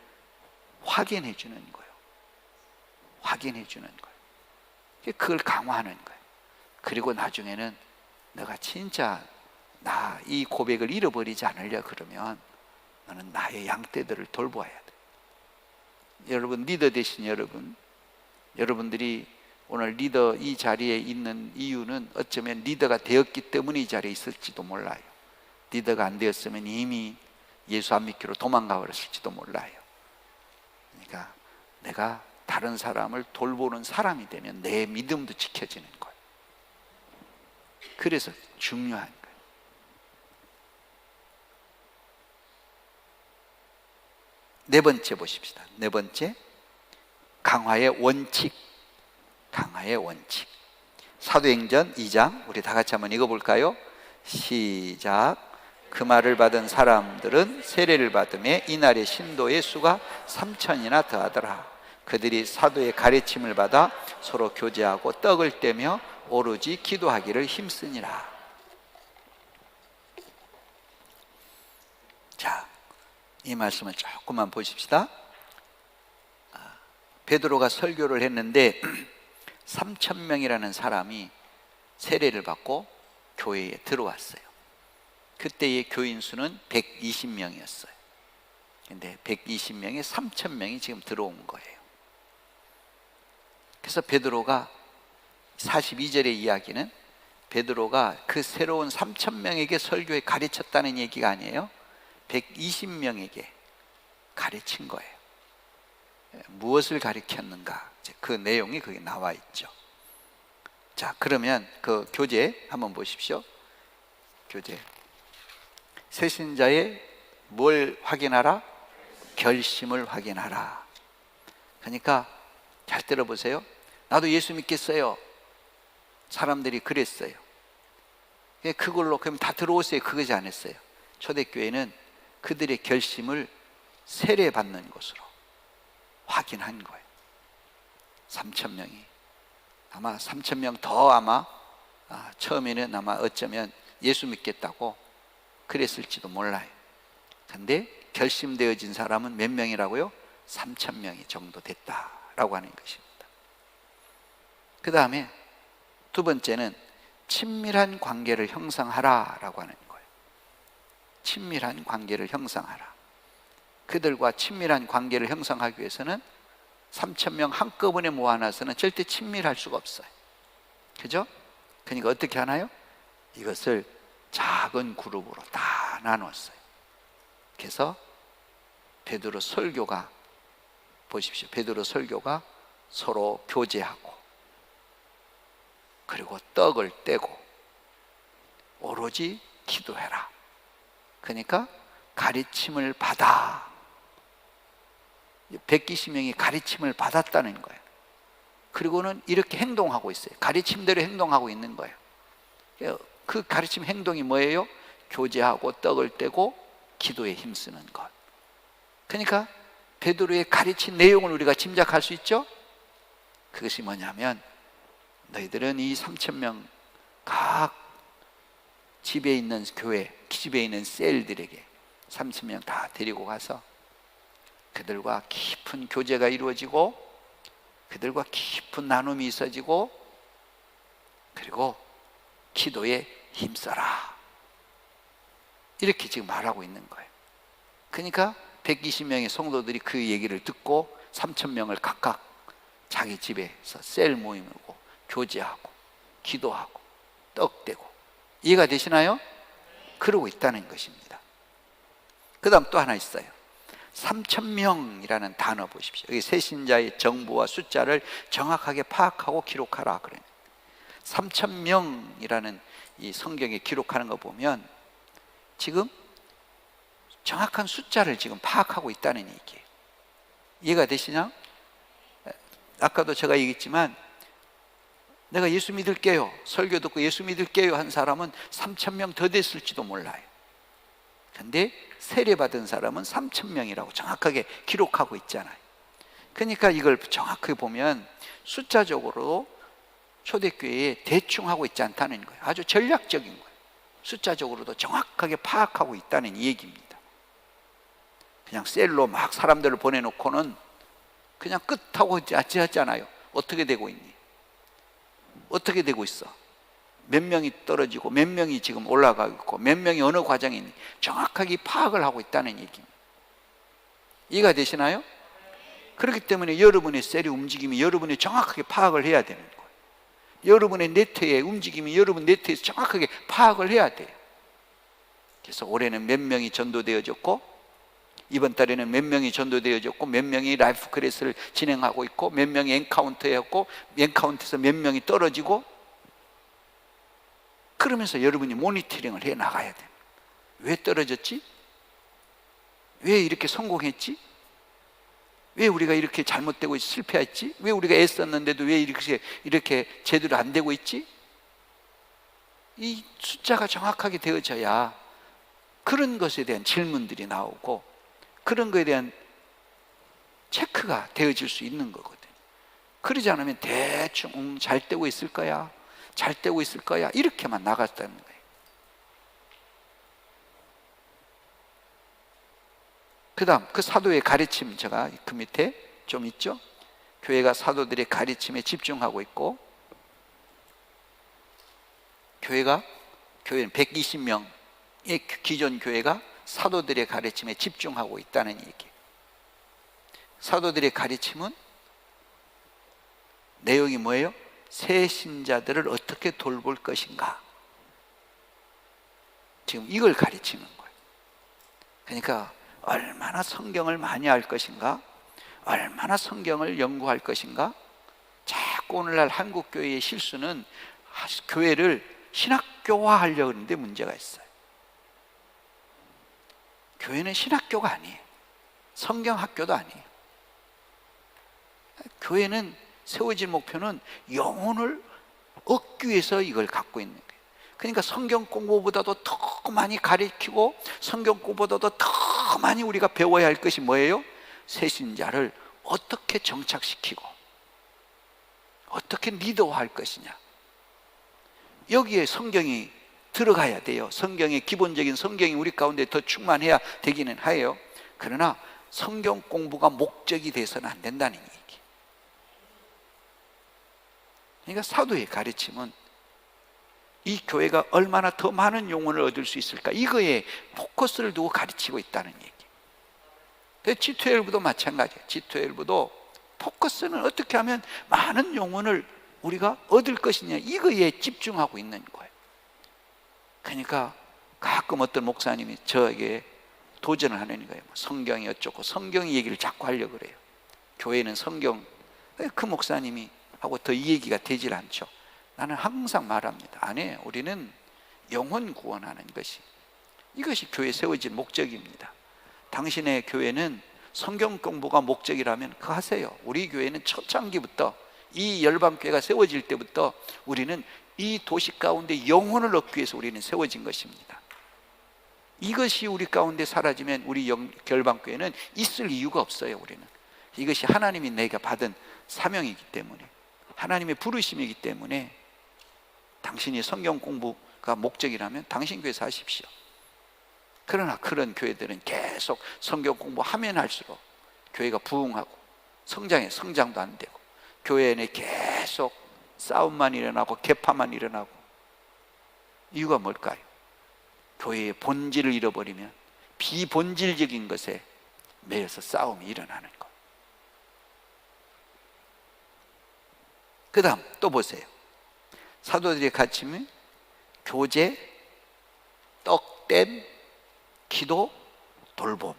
확인해 주는 거예요. 확인해 주는 거예요. 그걸 강화하는 거예요. 그리고 나중에는 내가 진짜 나 이 고백을 잃어버리지 않으려 그러면 너는 나의 양떼들을 돌보아야 돼. 여러분, 리더 되신 여러분들이 오늘 리더 이 자리에 있는 이유는 어쩌면 리더가 되었기 때문에 이 자리에 있을지도 몰라요. 리더가 안 되었으면 이미 예수 안 믿기로 도망가 버렸을지도 몰라요. 그러니까 내가 다른 사람을 돌보는 사람이 되면 내 믿음도 지켜지는 거예요. 그래서 중요한 거예요. 네 번째 보십시다. 네 번째, 강화의 원칙. 강화의 원칙. 사도행전 2장 우리 다 같이 한번 읽어볼까요? 시작. 그 말을 받은 사람들은 세례를 받음에 이날의 신도의 수가 3,000이나 더하더라. 그들이 사도의 가르침을 받아 서로 교제하고 떡을 떼며 오로지 기도하기를 힘쓰니라. 자, 이 말씀을 조금만 보십시다. 베드로가 설교를 했는데 3,000명이라는 사람이 세례를 받고 교회에 들어왔어요. 그때의 교인 수는 120명이었어요. 근데 120명에 3,000명이 지금 들어온 거예요. 그래서 베드로가 42절의 이야기는 베드로가 그 새로운 3,000명에게 설교에 가르쳤다는 얘기가 아니에요. 120명에게 가르친 거예요. 무엇을 가르쳤는가? 그 내용이 거기 나와 있죠. 자, 그러면 그 교재 한번 보십시오. 교재. 새신자의 뭘 확인하라? 결심을 확인하라. 그러니까 잘 들어보세요. 나도 예수 믿겠어요. 사람들이 그랬어요. 그걸로 그럼 다 들어오세요. 그거지 않았어요. 초대교회는 그들의 결심을 세례받는 것으로 확인한 거예요. 3,000명이 아마 3,000명 더 아마 처음에는 아마 어쩌면 예수 믿겠다고 그랬을지도 몰라요. 근데 결심되어진 사람은 몇 명이라고요? 3,000명이 정도 됐다라고 하는 것입니다. 그 다음에 두 번째는 친밀한 관계를 형성하라라고 하는 거예요. 친밀한 관계를 형성하라. 그들과 친밀한 관계를 형성하기 위해서는 3,000명 한꺼번에 모아놔서는 절대 친밀할 수가 없어요. 그죠? 그러니까 어떻게 하나요? 이것을 작은 그룹으로 다 나눴어요. 그래서 베드로 설교가, 보십시오. 베드로 설교가 서로 교제하고 그리고 떡을 떼고 오로지 기도해라. 그러니까 가르침을 받아. 120명이 가르침을 받았다는 거예요. 그리고는 이렇게 행동하고 있어요. 가르침대로 행동하고 있는 거예요. 그 가르침 행동이 뭐예요? 교제하고 떡을 떼고 기도에 힘쓰는 것. 그러니까 베드로의 가르친 내용을 우리가 짐작할 수 있죠? 그것이 뭐냐면, 너희들은 이 3,000명 각 집에 있는 교회, 집에 있는 셀들에게 3,000명 다 데리고 가서 그들과 깊은 교제가 이루어지고 그들과 깊은 나눔이 있어지고 그리고 기도에 힘써라, 이렇게 지금 말하고 있는 거예요. 그러니까 120명의 성도들이 그 얘기를 듣고 3,000명을 각각 자기 집에서 셀 모임으로 교제하고 기도하고 떡 떼고, 이해가 되시나요? 그러고 있다는 것입니다. 그 다음 또 하나 있어요. 3,000명이라는 단어 보십시오. 여기 새신자의 정보와 숫자를 정확하게 파악하고 기록하라 그래요. 3,000명이라는 이 성경에 기록하는 거 보면 지금 정확한 숫자를 지금 파악하고 있다는 얘기예요. 이해가 되시냐? 아까도 제가 얘기했지만, 내가 예수 믿을게요, 설교 듣고 예수 믿을게요 한 사람은 3,000명 더 됐을지도 몰라요. 근데 세례받은 사람은 3,000명이라고 정확하게 기록하고 있잖아요. 그러니까 이걸 정확하게 보면 숫자적으로 초대교회에 대충 하고 있지 않다는 거예요. 아주 전략적인 거예요. 숫자적으로도 정확하게 파악하고 있다는 얘기입니다. 그냥 셀로 막 사람들을 보내놓고는 그냥 끝하고 하잖아요. 어떻게 되고 있니? 어떻게 되고 있어? 몇 명이 떨어지고 몇 명이 지금 올라가고 있고 몇 명이 어느 과정에 있니? 정확하게 파악을 하고 있다는 얘기입니다. 이해가 되시나요? 그렇기 때문에 여러분의 셀의 움직임이 여러분이 정확하게 파악을 해야 되는 거예요. 여러분의 네트의 움직임이 여러분 네트에서 정확하게 파악을 해야 돼요. 그래서 올해는 몇 명이 전도되어졌고, 이번 달에는 몇 명이 전도되어졌고, 몇 명이 라이프 클래스를 진행하고 있고, 몇 명이 엔카운터였고, 엔카운터에서 몇 명이 떨어지고, 그러면서 여러분이 모니터링을 해 나가야 돼요. 왜 떨어졌지? 왜 이렇게 성공했지? 왜 우리가 이렇게 잘못되고 실패했지? 왜 우리가 애썼는데도 왜 이렇게 제대로 안 되고 있지? 이 숫자가 정확하게 되어져야 그런 것에 대한 질문들이 나오고 그런 것에 대한 체크가 되어질 수 있는 거거든요. 그러지 않으면 대충 잘 되고 있을 거야, 잘 되고 있을 거야, 이렇게만 나갔다는 거예요. 그 다음 그 사도의 가르침, 제가 그 밑에 좀 있죠. 교회가 사도들의 가르침에 집중하고 있고, 교회는 120명의 기존 교회가 사도들의 가르침에 집중하고 있다는 얘기. 사도들의 가르침은 내용이 뭐예요? 새 신자들을 어떻게 돌볼 것인가, 지금 이걸 가르치는 거예요. 그러니까 얼마나 성경을 많이 할 것인가, 얼마나 성경을 연구할 것인가. 자꾸 오늘날 한국교회의 실수는 교회를 신학교화 하려고 하는데 문제가 있어요. 교회는 신학교가 아니에요. 성경학교도 아니에요. 교회는 세워질 목표는 영혼을 얻기 위해서 이걸 갖고 있는 거예요. 그러니까 성경 공부보다도 더 많이 가르치고 성경 공부보다도 더 많이 우리가 배워야 할 것이 뭐예요? 새신자를 어떻게 정착시키고 어떻게 리더화할 것이냐, 여기에 성경이 들어가야 돼요. 성경의 기본적인 성경이 우리 가운데 더 충만해야 되기는 해요. 그러나 성경 공부가 목적이 돼서는 안 된다는 얘기. 그러니까 사도의 가르침은 이 교회가 얼마나 더 많은 영혼을 얻을 수 있을까, 이거에 포커스를 두고 가르치고 있다는 얘기. G12도 마찬가지예요. G12도 포커스는 어떻게 하면 많은 영혼을 우리가 얻을 것이냐, 이거에 집중하고 있는 거예요. 그러니까 가끔 어떤 목사님이 저에게 도전을 하는 거예요. 성경이 어쩌고 성경 얘기를 자꾸 하려고 그래요. 교회는 성경, 그 목사님이 하고 더 이 얘기가 되질 않죠. 나는 항상 말합니다. 아니에요. 우리는 영혼 구원하는 것이, 이것이 교회 세워질 목적입니다. 당신의 교회는 성경 공부가 목적이라면 그거 하세요. 우리 교회는 초창기부터 이 열방교회가 세워질 때부터 우리는 이 도시 가운데 영혼을 얻기 위해서 우리는 세워진 것입니다. 이것이 우리 가운데 사라지면 우리 열방교회는 있을 이유가 없어요. 우리는 이것이 하나님이 내가 받은 사명이기 때문에, 하나님의 부르심이기 때문에, 당신이 성경 공부가 목적이라면 당신 교회에서 하십시오. 그러나 그런 교회들은 계속 성경 공부하면 할수록 교회가 부흥하고 성장도 안 되고, 교회 내 계속 싸움만 일어나고 개파만 일어나고. 이유가 뭘까요? 교회의 본질을 잃어버리면 비본질적인 것에 매여서 싸움이 일어나는 것. 그 다음 또 보세요. 사도들의 가르침은 교제, 떡댐, 기도, 돌봄.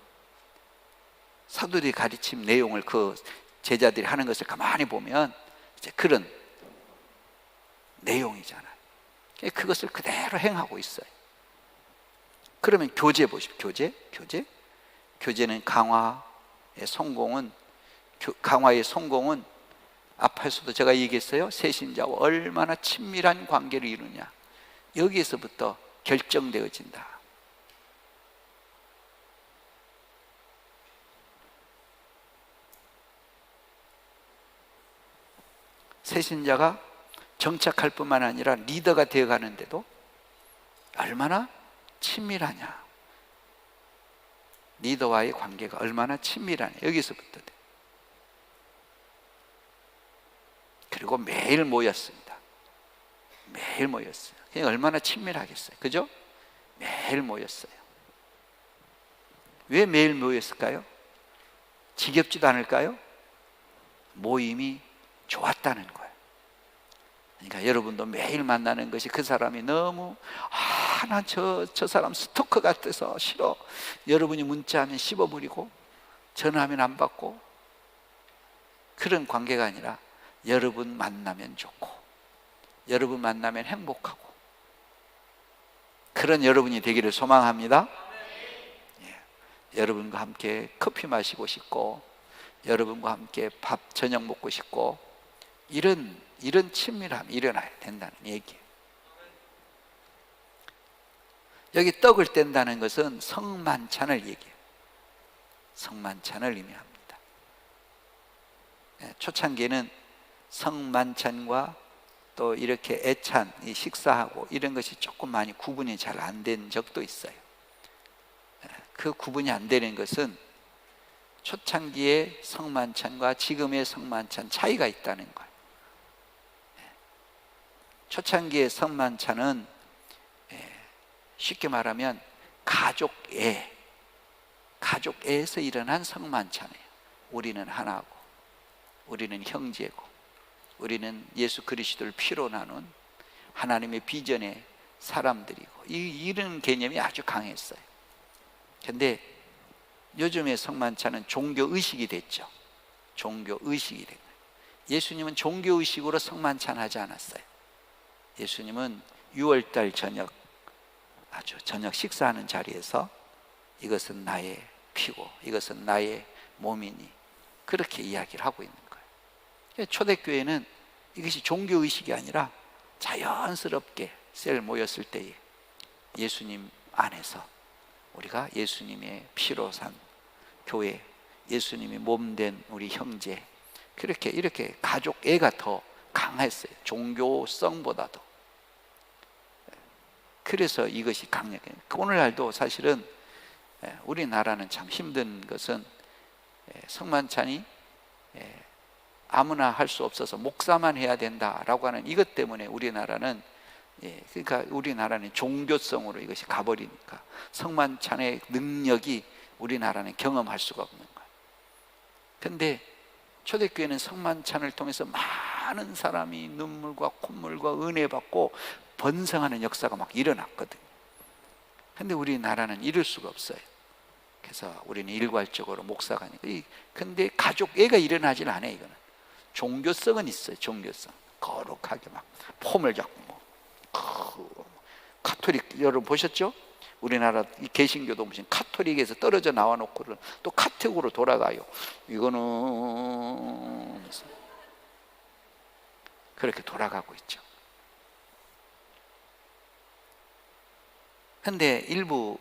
사도들의 가르침 내용을 그 제자들이 하는 것을 가만히 보면 이제 그런 내용이잖아요. 그것을 그대로 행하고 있어요. 그러면 교제 보십시오. 교제는 강화의 성공은 앞에서도 제가 얘기했어요. 새신자와 얼마나 친밀한 관계를 이루냐, 여기에서부터 결정되어진다. 새신자가 정착할 뿐만 아니라 리더가 되어가는데도 얼마나 친밀하냐, 리더와의 관계가 얼마나 친밀하냐, 여기서부터 돼. 그리고 매일 모였습니다. 매일 모였어요. 그냥 얼마나 친밀하겠어요, 그죠? 매일 모였어요. 왜 매일 모였을까요? 지겹지도 않을까요? 모임이 좋았다는 거예요. 그러니까 여러분도 매일 만나는 것이 그 사람이 너무 난 저 사람 스토커 같아서 싫어, 여러분이 문자하면 씹어버리고 전화하면 안 받고, 그런 관계가 아니라 여러분 만나면 좋고 여러분 만나면 행복하고, 그런 여러분이 되기를 소망합니다. 여러분과 함께 커피 마시고 싶고, 여러분과 함께 밥 저녁 먹고 싶고, 이런 친밀함이 일어나야 된다는 얘기예요. 여기 떡을 뗀다는 것은 성만찬을 얘기해요. 성만찬을 의미합니다. 초창기에는 성만찬과 또 이렇게 애찬, 식사하고 이런 것이 조금 많이 구분이 잘 안 된 적도 있어요. 그 구분이 안 되는 것은 초창기의 성만찬과 지금의 성만찬 차이가 있다는 거예요. 초창기의 성만찬은 쉽게 말하면 가족애에서 일어난 성만찬이에요. 우리는 하나고, 우리는 형제고, 우리는 예수 그리스도를 피로 나눈 하나님의 비전의 사람들이고, 이런 개념이 아주 강했어요. 그런데 요즘의 성만찬은 종교의식이 됐죠. 종교의식이 된 거예요. 예수님은 종교의식으로 성만찬 하지 않았어요. 예수님은 6월달 저녁 식사하는 자리에서 이것은 나의 피고 이것은 나의 몸이니, 그렇게 이야기를 하고 있는 거예요. 초대교회는 이것이 종교의식이 아니라 자연스럽게 셀 모였을 때에 예수님 안에서 우리가 예수님의 피로 산 교회, 예수님이 몸된 우리 형제, 이렇게 가족애가 더 강했어요. 종교성보다도. 그래서 이것이 강력해요. 오늘날도 사실은 우리나라는 참 힘든 것은 성만찬이 아무나 할 수 없어서 목사만 해야 된다라고 하는 이것 때문에 우리나라는 그러니까 우리나라는 종교성으로 이것이 가버리니까 성만찬의 능력이 우리나라는 경험할 수가 없는 거예요. 그런데 초대교회는 성만찬을 통해서 많은 사람이 눈물과 콧물과 은혜 받고 번성하는 역사가 막 일어났거든요. 그런데 우리나라는 이럴 수가 없어요. 그래서 우리는 일괄적으로 목사가 아니고, 근데 가족애가 일어나질 않아요. 이거는 종교성은 있어요. 종교성 거룩하게 막 폼을 잡고 카톨릭 여러분 보셨죠? 우리나라 개신교도 무슨 카톨릭에서 떨어져 나와 놓고는 또 카톨릭으로 돌아가요. 이거는 그렇게 돌아가고 있죠. 근데 일부,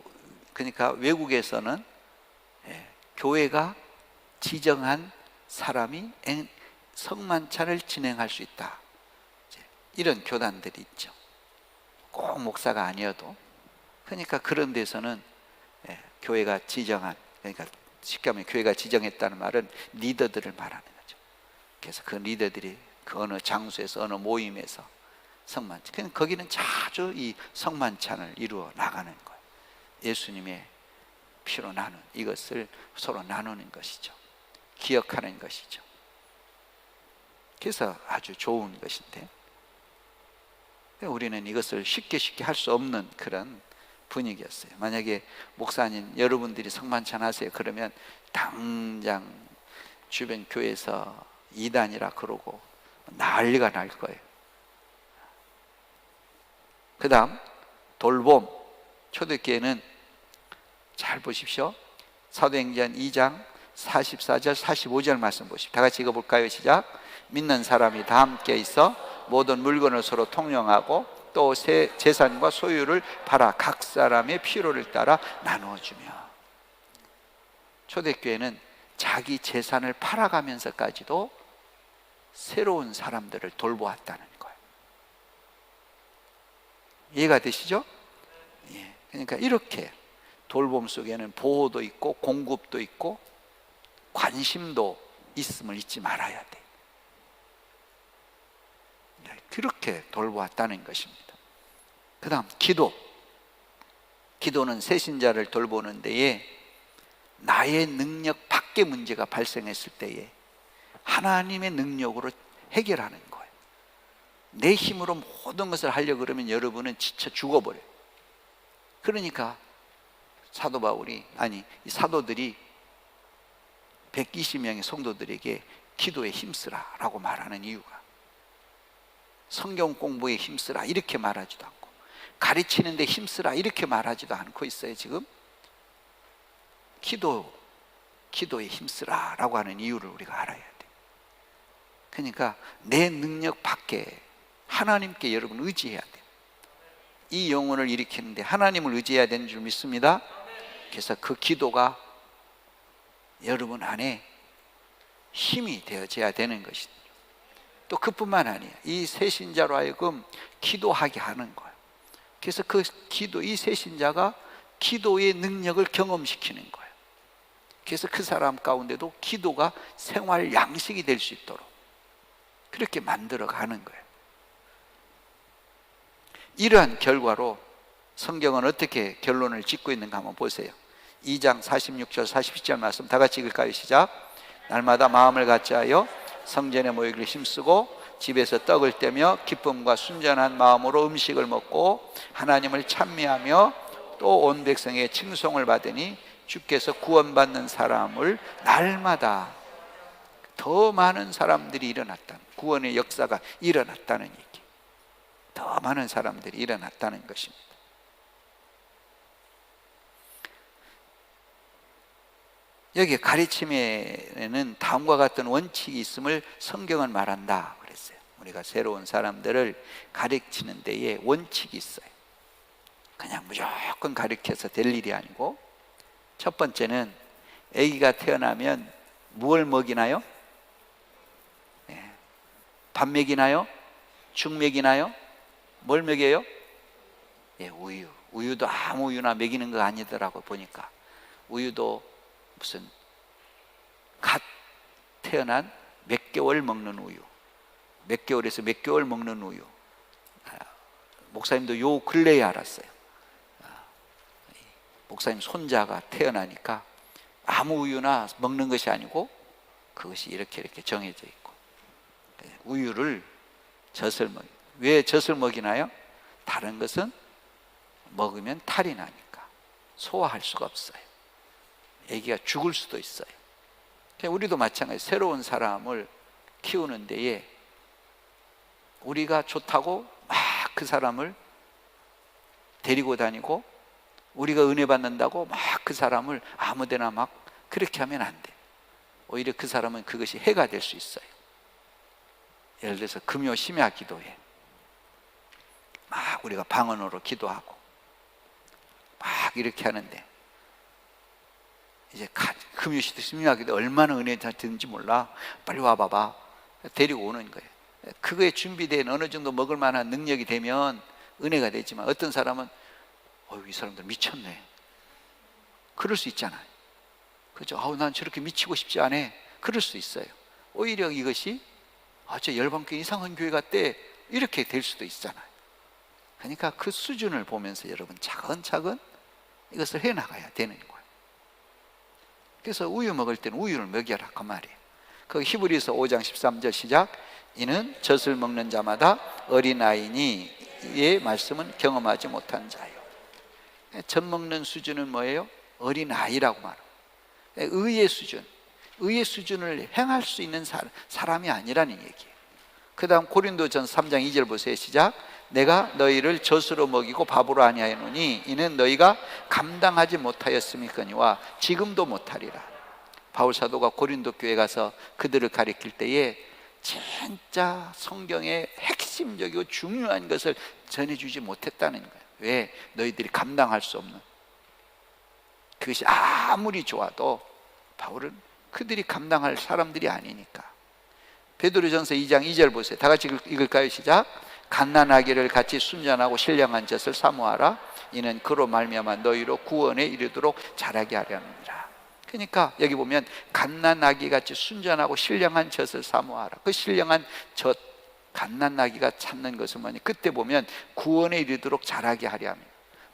그러니까 외국에서는 교회가 지정한 사람이 성만찬을 진행할 수 있다, 이런 교단들이 있죠. 꼭 목사가 아니어도. 그러니까 그런 데서는 교회가 지정한, 그러니까 쉽게 하면 교회가 지정했다는 말은 리더들을 말하는 거죠. 그래서 그 리더들이 그 어느 장소에서 어느 모임에서 성만찬, 거기는 자주 이 성만찬을 이루어 나가는 거예요. 예수님의 피로 나눈 이것을 서로 나누는 것이죠. 기억하는 것이죠. 그래서 아주 좋은 것인데, 우리는 이것을 쉽게 할 수 없는 그런 분위기였어요. 만약에 목사님 여러분들이 성만찬 하세요 그러면 당장 주변 교회에서 이단이라 그러고 난리가 날 거예요. 그 다음 돌봄. 초대교회는 잘 보십시오. 사도행전 2장 44절 45절 말씀 보십시오. 다 같이 읽어볼까요? 시작. 믿는 사람이 다 함께 있어 모든 물건을 서로 통용하고 또 재산과 소유를 팔아 각 사람의 필요를 따라 나누어주며. 초대교회는 자기 재산을 팔아가면서까지도 새로운 사람들을 돌보았다는 거예요. 이해가 되시죠? 예. 그러니까 이렇게 돌봄 속에는 보호도 있고 공급도 있고 관심도 있음을 잊지 말아야 돼. 그렇게 돌보았다는 것입니다. 그 다음 기도. 기도는 새신자를 돌보는 데에 나의 능력 밖의 문제가 발생했을 때에 하나님의 능력으로 해결하는 거예요. 내 힘으로 모든 것을 하려고 그러면 여러분은 지쳐 죽어버려요. 그러니까 사도 바울이, 아니 이 사도들이 120명의 성도들에게 기도에 힘쓰라 라고 말하는 이유가, 성경 공부에 힘쓰라 이렇게 말하지도 않고 가르치는 데 힘쓰라 이렇게 말하지도 않고 있어요. 지금 기도에 힘쓰라 라고 하는 이유를 우리가 알아야 돼요. 그러니까 내 능력 밖에 하나님께 여러분 의지해야 돼요. 이 영혼을 일으키는데 하나님을 의지해야 되는 줄 믿습니다. 그래서 그 기도가 여러분 안에 힘이 되어져야 되는 것입니다. 또 그뿐만 아니에요. 이 새신자로 하여금 기도하게 하는 거예요. 그래서 그 기도, 이 새신자가 기도의 능력을 경험시키는 거예요. 그래서 그 사람 가운데도 기도가 생활 양식이 될 수 있도록 그렇게 만들어 가는 거예요. 이러한 결과로 성경은 어떻게 결론을 짓고 있는가 한번 보세요. 2장 46절 47절 말씀 다 같이 읽을까요? 시작. 날마다 마음을 같이 하여 성전에 모이기를 힘쓰고 집에서 떡을 떼며 기쁨과 순전한 마음으로 음식을 먹고 하나님을 찬미하며 또 온 백성의 칭송을 받으니 주께서 구원받는 사람을 날마다 더 많은 사람들이 일어났다. 구원의 역사가 일어났다는 얘기. 더 많은 사람들이 일어났다는 것입니다. 여기 가르침에는 다음과 같은 원칙이 있음을 성경은 말한다 그랬어요. 우리가 새로운 사람들을 가르치는 데에 원칙이 있어요. 그냥 무조건 가르쳐서 될 일이 아니고, 첫 번째는 아기가 태어나면 무엇을 먹이나요? 밥 먹이나요? 죽 먹이나요? 뭘 먹여요? 우유. 우유도 아무 우유나 먹이는 거 아니더라고 보니까. 우유도 무슨 갓 태어난 몇 개월 먹는 우유, 몇 개월에서 몇 개월 먹는 우유. 목사님도 요 근래에 알았어요. 목사님 손자가 태어나니까 아무 우유나 먹는 것이 아니고 그것이 이렇게 정해져 있고, 우유를 젖을 먹여요. 왜 젖을 먹이나요? 다른 것은 먹으면 탈이 나니까 소화할 수가 없어요. 아기가 죽을 수도 있어요. 우리도 마찬가지. 새로운 사람을 키우는 데에 우리가 좋다고 막 그 사람을 데리고 다니고, 우리가 은혜 받는다고 막 그 사람을 아무데나 막 그렇게 하면 안 돼. 오히려 그 사람은 그것이 해가 될 수 있어요. 예를 들어서 금요 심야 기도회 막 우리가 방언으로 기도하고 막 이렇게 하는데, 이제 금요 심야 기도 얼마나 은혜가 되는지 몰라. 빨리 와봐봐. 데리고 오는 거예요. 그거에 준비된 어느 정도 먹을 만한 능력이 되면 은혜가 되지만, 어떤 사람은 이 사람들 미쳤네, 그럴 수 있잖아요. 그죠? 난 저렇게 미치고 싶지 않아, 그럴 수 있어요. 오히려 이것이 저 열방교회 이상한 교회 같대, 이렇게 될 수도 있잖아요. 그러니까 그 수준을 보면서 여러분 차근차근 이것을 해나가야 되는 거예요. 그래서 우유 먹을 때는 우유를 먹여라, 그 말이에요. 그 히브리서 5장 13절 시작. 이는 젖을 먹는 자마다 어린아이니 이의 말씀은 경험하지 못한 자요. 젖 먹는 수준은 뭐예요? 어린아이라고 말합니다. 의의 수준, 의의 수준을 행할 수 있는 사람이 아니라는 얘기예요. 그 다음 고린도전서 3장 2절 보세요. 시작. 내가 너희를 젖으로 먹이고 밥으로 아니하노니 이는 너희가 감당하지 못하였음이거니와 지금도 못하리라. 바울 사도가 고린도 교회에 가서 그들을 가리킬 때에 진짜 성경의 핵심적이고 중요한 것을 전해주지 못했다는 거예요. 왜? 너희들이 감당할 수 없는, 그것이 아무리 좋아도 바울은 그들이 감당할 사람들이 아니니까. 베드로전서 2장 2절 보세요. 다 같이 읽을까요? 시작. 갓난아기를 같이 순전하고 신령한 젖을 사모하라. 이는 그로 말미암아 너희로 구원에 이르도록 자라게 하려느니라. 그러니까 여기 보면 갓난아기 같이 순전하고 신령한 젖을 사모하라. 그 신령한 젖, 갓난아기가 찾는 것은 뭐냐? 그때 보면 구원에 이르도록 자라게 하려 합니다.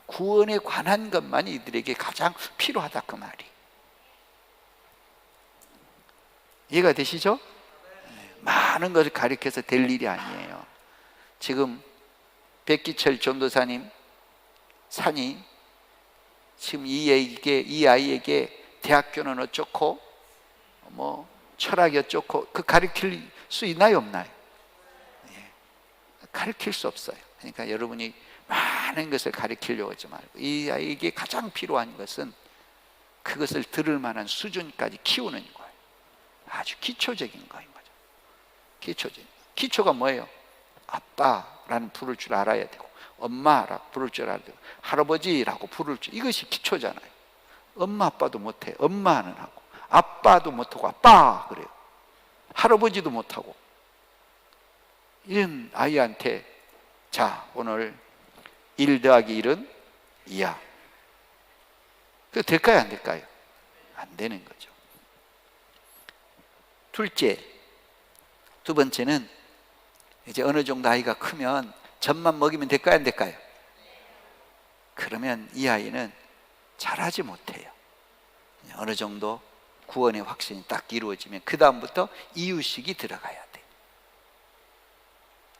구원에 관한 것만이 이들에게 가장 필요하다, 그 말이. 이해가 되시죠? 많은 것을 가르쳐서 될 일이 아니에요. 지금 백기철 전도사님 산이 지금 이 아이에게 대학교는 어쩌고 뭐 철학이 어쩌고 그 가르칠 수 있나요, 없나요? 가르칠 수 없어요. 그러니까 여러분이 많은 것을 가르치려고 하지 말고 이 아이에게 가장 필요한 것은 그것을 들을 만한 수준까지 키우는 거예요. 아주 기초적인 거인 거죠. 기초적인. 기초가 뭐예요? 아빠라는 부를 줄 알아야 되고, 엄마라고 부를 줄 알아야 되고, 할아버지라고 부를 줄, 이것이 기초잖아요. 엄마 아빠도 못해. 엄마는 하고, 아빠도 못하고 아빠 그래요. 할아버지도 못하고. 이런 아이한테 자, 오늘 1 더하기 1은 2야. 그거 될까요, 안 될까요? 안 되는 거죠. 둘째, 두 번째는 이제 어느 정도 아이가 크면 젖만 먹이면 될까요, 안 될까요? 그러면 이 아이는 잘하지 못해요. 어느 정도 구원의 확신이 딱 이루어지면 그 다음부터 이유식이 들어가야 돼.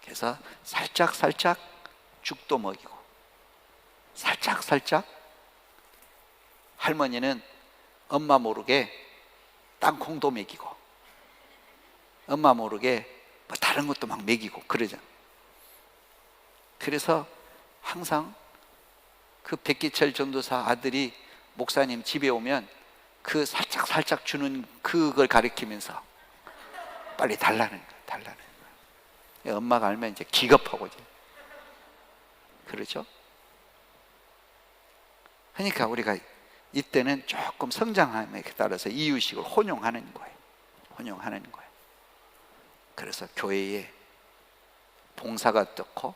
그래서 살짝 죽도 먹이고, 살짝 할머니는 엄마 모르게 땅콩도 먹이고, 엄마 모르게 뭐 다른 것도 막 먹이고 그러잖아. 그래서 항상 그 백기철 전도사 아들이 목사님 집에 오면 그 살짝 주는 그걸 가리키면서 빨리 달라는 거야. 엄마가 알면 이제 기겁하고 이제 그러죠. 그러니까 우리가 이때는 조금 성장함에 따라서 이유식을 혼용하는 거예요. 그래서 교회에 봉사가 어떻고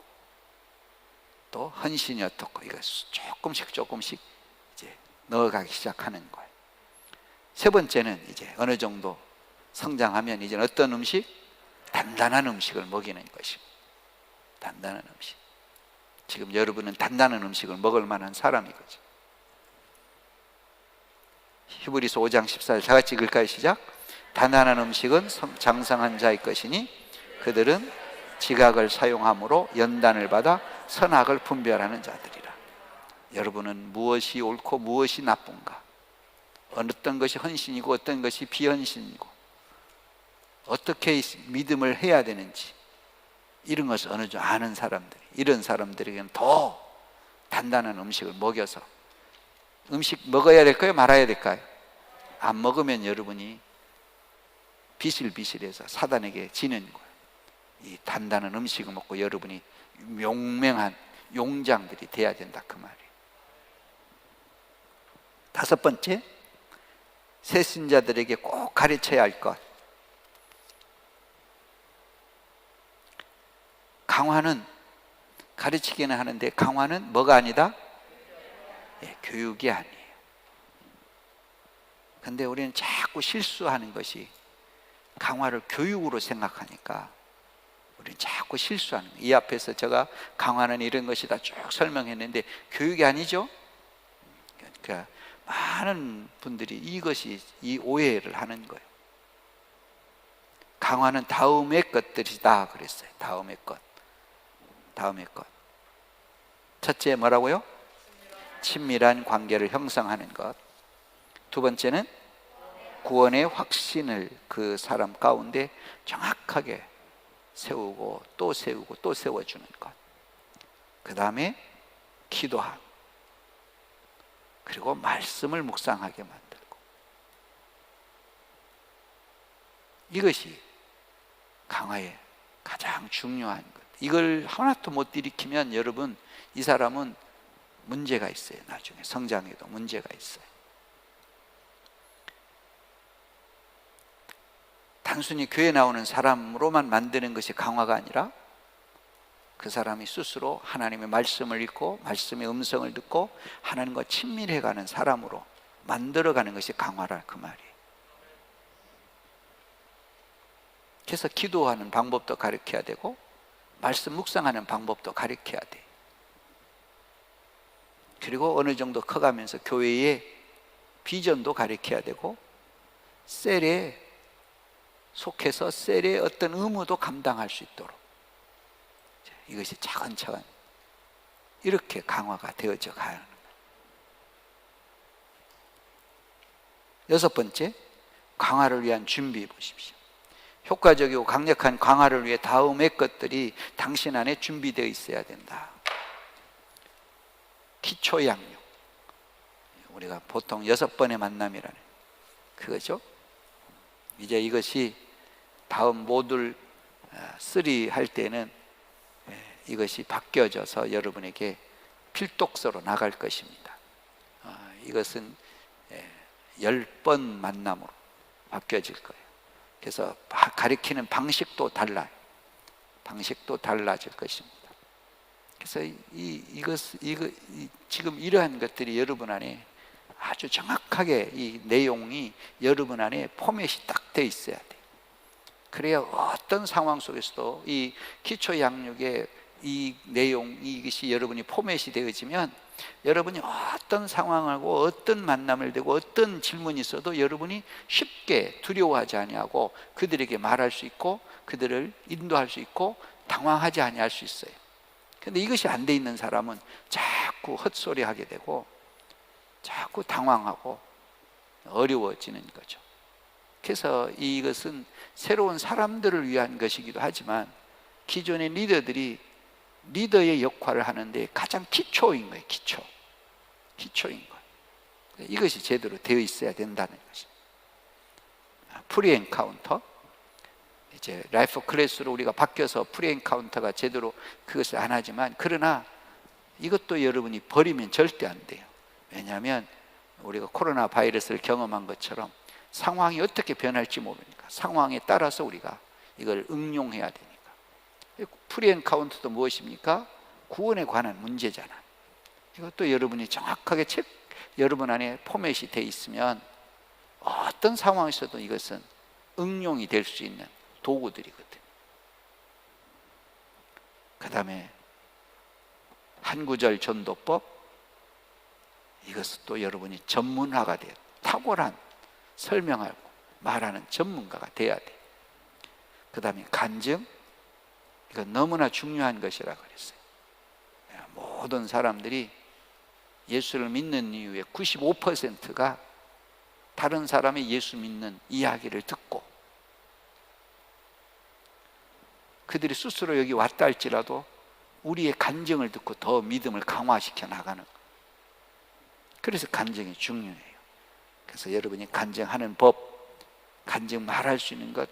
또 헌신이 어떻고 이거 조금씩 이제 넣어가기 시작하는 거예요. 세 번째는 이제 어느 정도 성장하면 이제 어떤 음식? 단단한 음식을 먹이는 것입니다. 단단한 음식. 지금 여러분은 단단한 음식을 먹을 만한 사람이거죠. 히브리서 5장 14절 다 같이 읽을까요? 시작. 단단한 음식은 장성한 자의 것이니 그들은 지각을 사용함으로 연단을 받아 선악을 분별하는 자들이라. 여러분은 무엇이 옳고 무엇이 나쁜가, 어떤 것이 헌신이고 어떤 것이 비헌신이고 어떻게 믿음을 해야 되는지 이런 것을 어느 정도 아는 사람들, 이런 사람들에게는 더 단단한 음식을 먹여서, 음식 먹어야 될까요, 말아야 될까요? 안 먹으면 여러분이 비실비실해서 사단에게 지는 거예요. 이 단단한 음식을 먹고 여러분이 용맹한 용장들이 돼야 된다, 그 말이에요. 다섯 번째, 새신자들에게 꼭 가르쳐야 할 것. 강화는 가르치기는 하는데 강화는 뭐가 아니다? 교육이 아니에요. 근데 우리는 자꾸 실수하는 것이 강화를 교육으로 생각하니까 우리는 자꾸 실수하는 거예요. 이 앞에서 제가 강화는 이런 것이다 쭉 설명했는데 교육이 아니죠? 그러니까 많은 분들이 이 오해를 하는 거예요. 강화는 다음의 것들이다 그랬어요. 다음의 것. 첫째 뭐라고요? 친밀한 관계를 형성하는 것. 두 번째는 구원의 확신을 그 사람 가운데 정확하게 세우고 또 세우고 또 세워주는 것. 그 다음에 기도함. 그리고 말씀을 묵상하게 만들고. 이것이 강화의 가장 중요한 것. 이걸 하나도 못 일으키면 여러분, 이 사람은 문제가 있어요. 나중에 성장에도 문제가 있어요. 단순히 교회 나오는 사람으로만 만드는 것이 강화가 아니라 그 사람이 스스로 하나님의 말씀을 읽고 말씀의 음성을 듣고 하나님과 친밀해가는 사람으로 만들어가는 것이 강화라, 그 말이에요. 그래서 기도하는 방법도 가르쳐야 되고 말씀 묵상하는 방법도 가르쳐야 돼. 그리고 어느 정도 커가면서 교회의 비전도 가르쳐야 되고 셀에 속해서 셀의 어떤 의무도 감당할 수 있도록 이것이 차근차근 이렇게 강화가 되어져 가야 하는 거예요. 여섯 번째, 강화를 위한 준비 보십시오. 효과적이고 강력한 강화를 위해 다음의 것들이 당신 안에 준비되어 있어야 된다. 기초 양육. 우리가 보통 6번의 만남이라는 그거죠. 이제 이것이 다음 모듈 3 할 때는 이것이 바뀌어져서 여러분에게 필독서로 나갈 것입니다. 이것은 10번 만남으로 바뀌어질 거예요. 그래서 가르치는 방식도 달라요. 방식도 달라질 것입니다. 그래서 지금 이러한 것들이 여러분 안에 아주 정확하게 이 내용이 여러분 안에 포맷이 딱 돼 있어야 돼요. 그래야 어떤 상황 속에서도 이 기초 양육의 이 내용, 이것이 여러분이 포맷이 되어지면 여러분이 어떤 상황하고 어떤 만남을 되고 어떤 질문이 있어도 여러분이 쉽게 두려워하지 아니하고 그들에게 말할 수 있고 그들을 인도할 수 있고 당황하지 아니할 수 있어요. 그런데 이것이 안 돼 있는 사람은 자꾸 헛소리 하게 되고 자꾸 당황하고 어려워지는 거죠. 그래서 이것은 새로운 사람들을 위한 것이기도 하지만 기존의 리더들이 리더의 역할을 하는데 가장 기초인 거예요. 기초인 거예요. 이것이 제대로 되어 있어야 된다는 것입니다. 프리엔카운터, 이제 라이프 클래스로 우리가 바뀌어서 프리엔카운터가 제대로 그것을 안 하지만, 그러나 이것도 여러분이 버리면 절대 안 돼요. 왜냐하면 우리가 코로나 바이러스를 경험한 것처럼 상황이 어떻게 변할지 모르니까 상황에 따라서 우리가 이걸 응용해야 되니까. 프리엔카운터도 무엇입니까? 구원에 관한 문제잖아. 이것도 여러분이 정확하게 여러분 안에 포맷이 돼 있으면 어떤 상황에서도 이것은 응용이 될 수 있는 도구들이거든. 그 다음에 한 구절 전도법, 이것은 또 여러분이 전문화가 돼요. 탁월한 설명하고 말하는 전문가가 돼야 돼. 그 다음에 간증, 이건 너무나 중요한 것이라고 그랬어요. 모든 사람들이 예수를 믿는 이유의 95%가 다른 사람의 예수 믿는 이야기를 듣고 그들이 스스로 여기 왔다 할지라도 우리의 간증을 듣고 더 믿음을 강화시켜 나가는 거예요. 그래서 간증이 중요해요. 그래서 여러분이 간증하는 법, 간증 말할 수 있는 것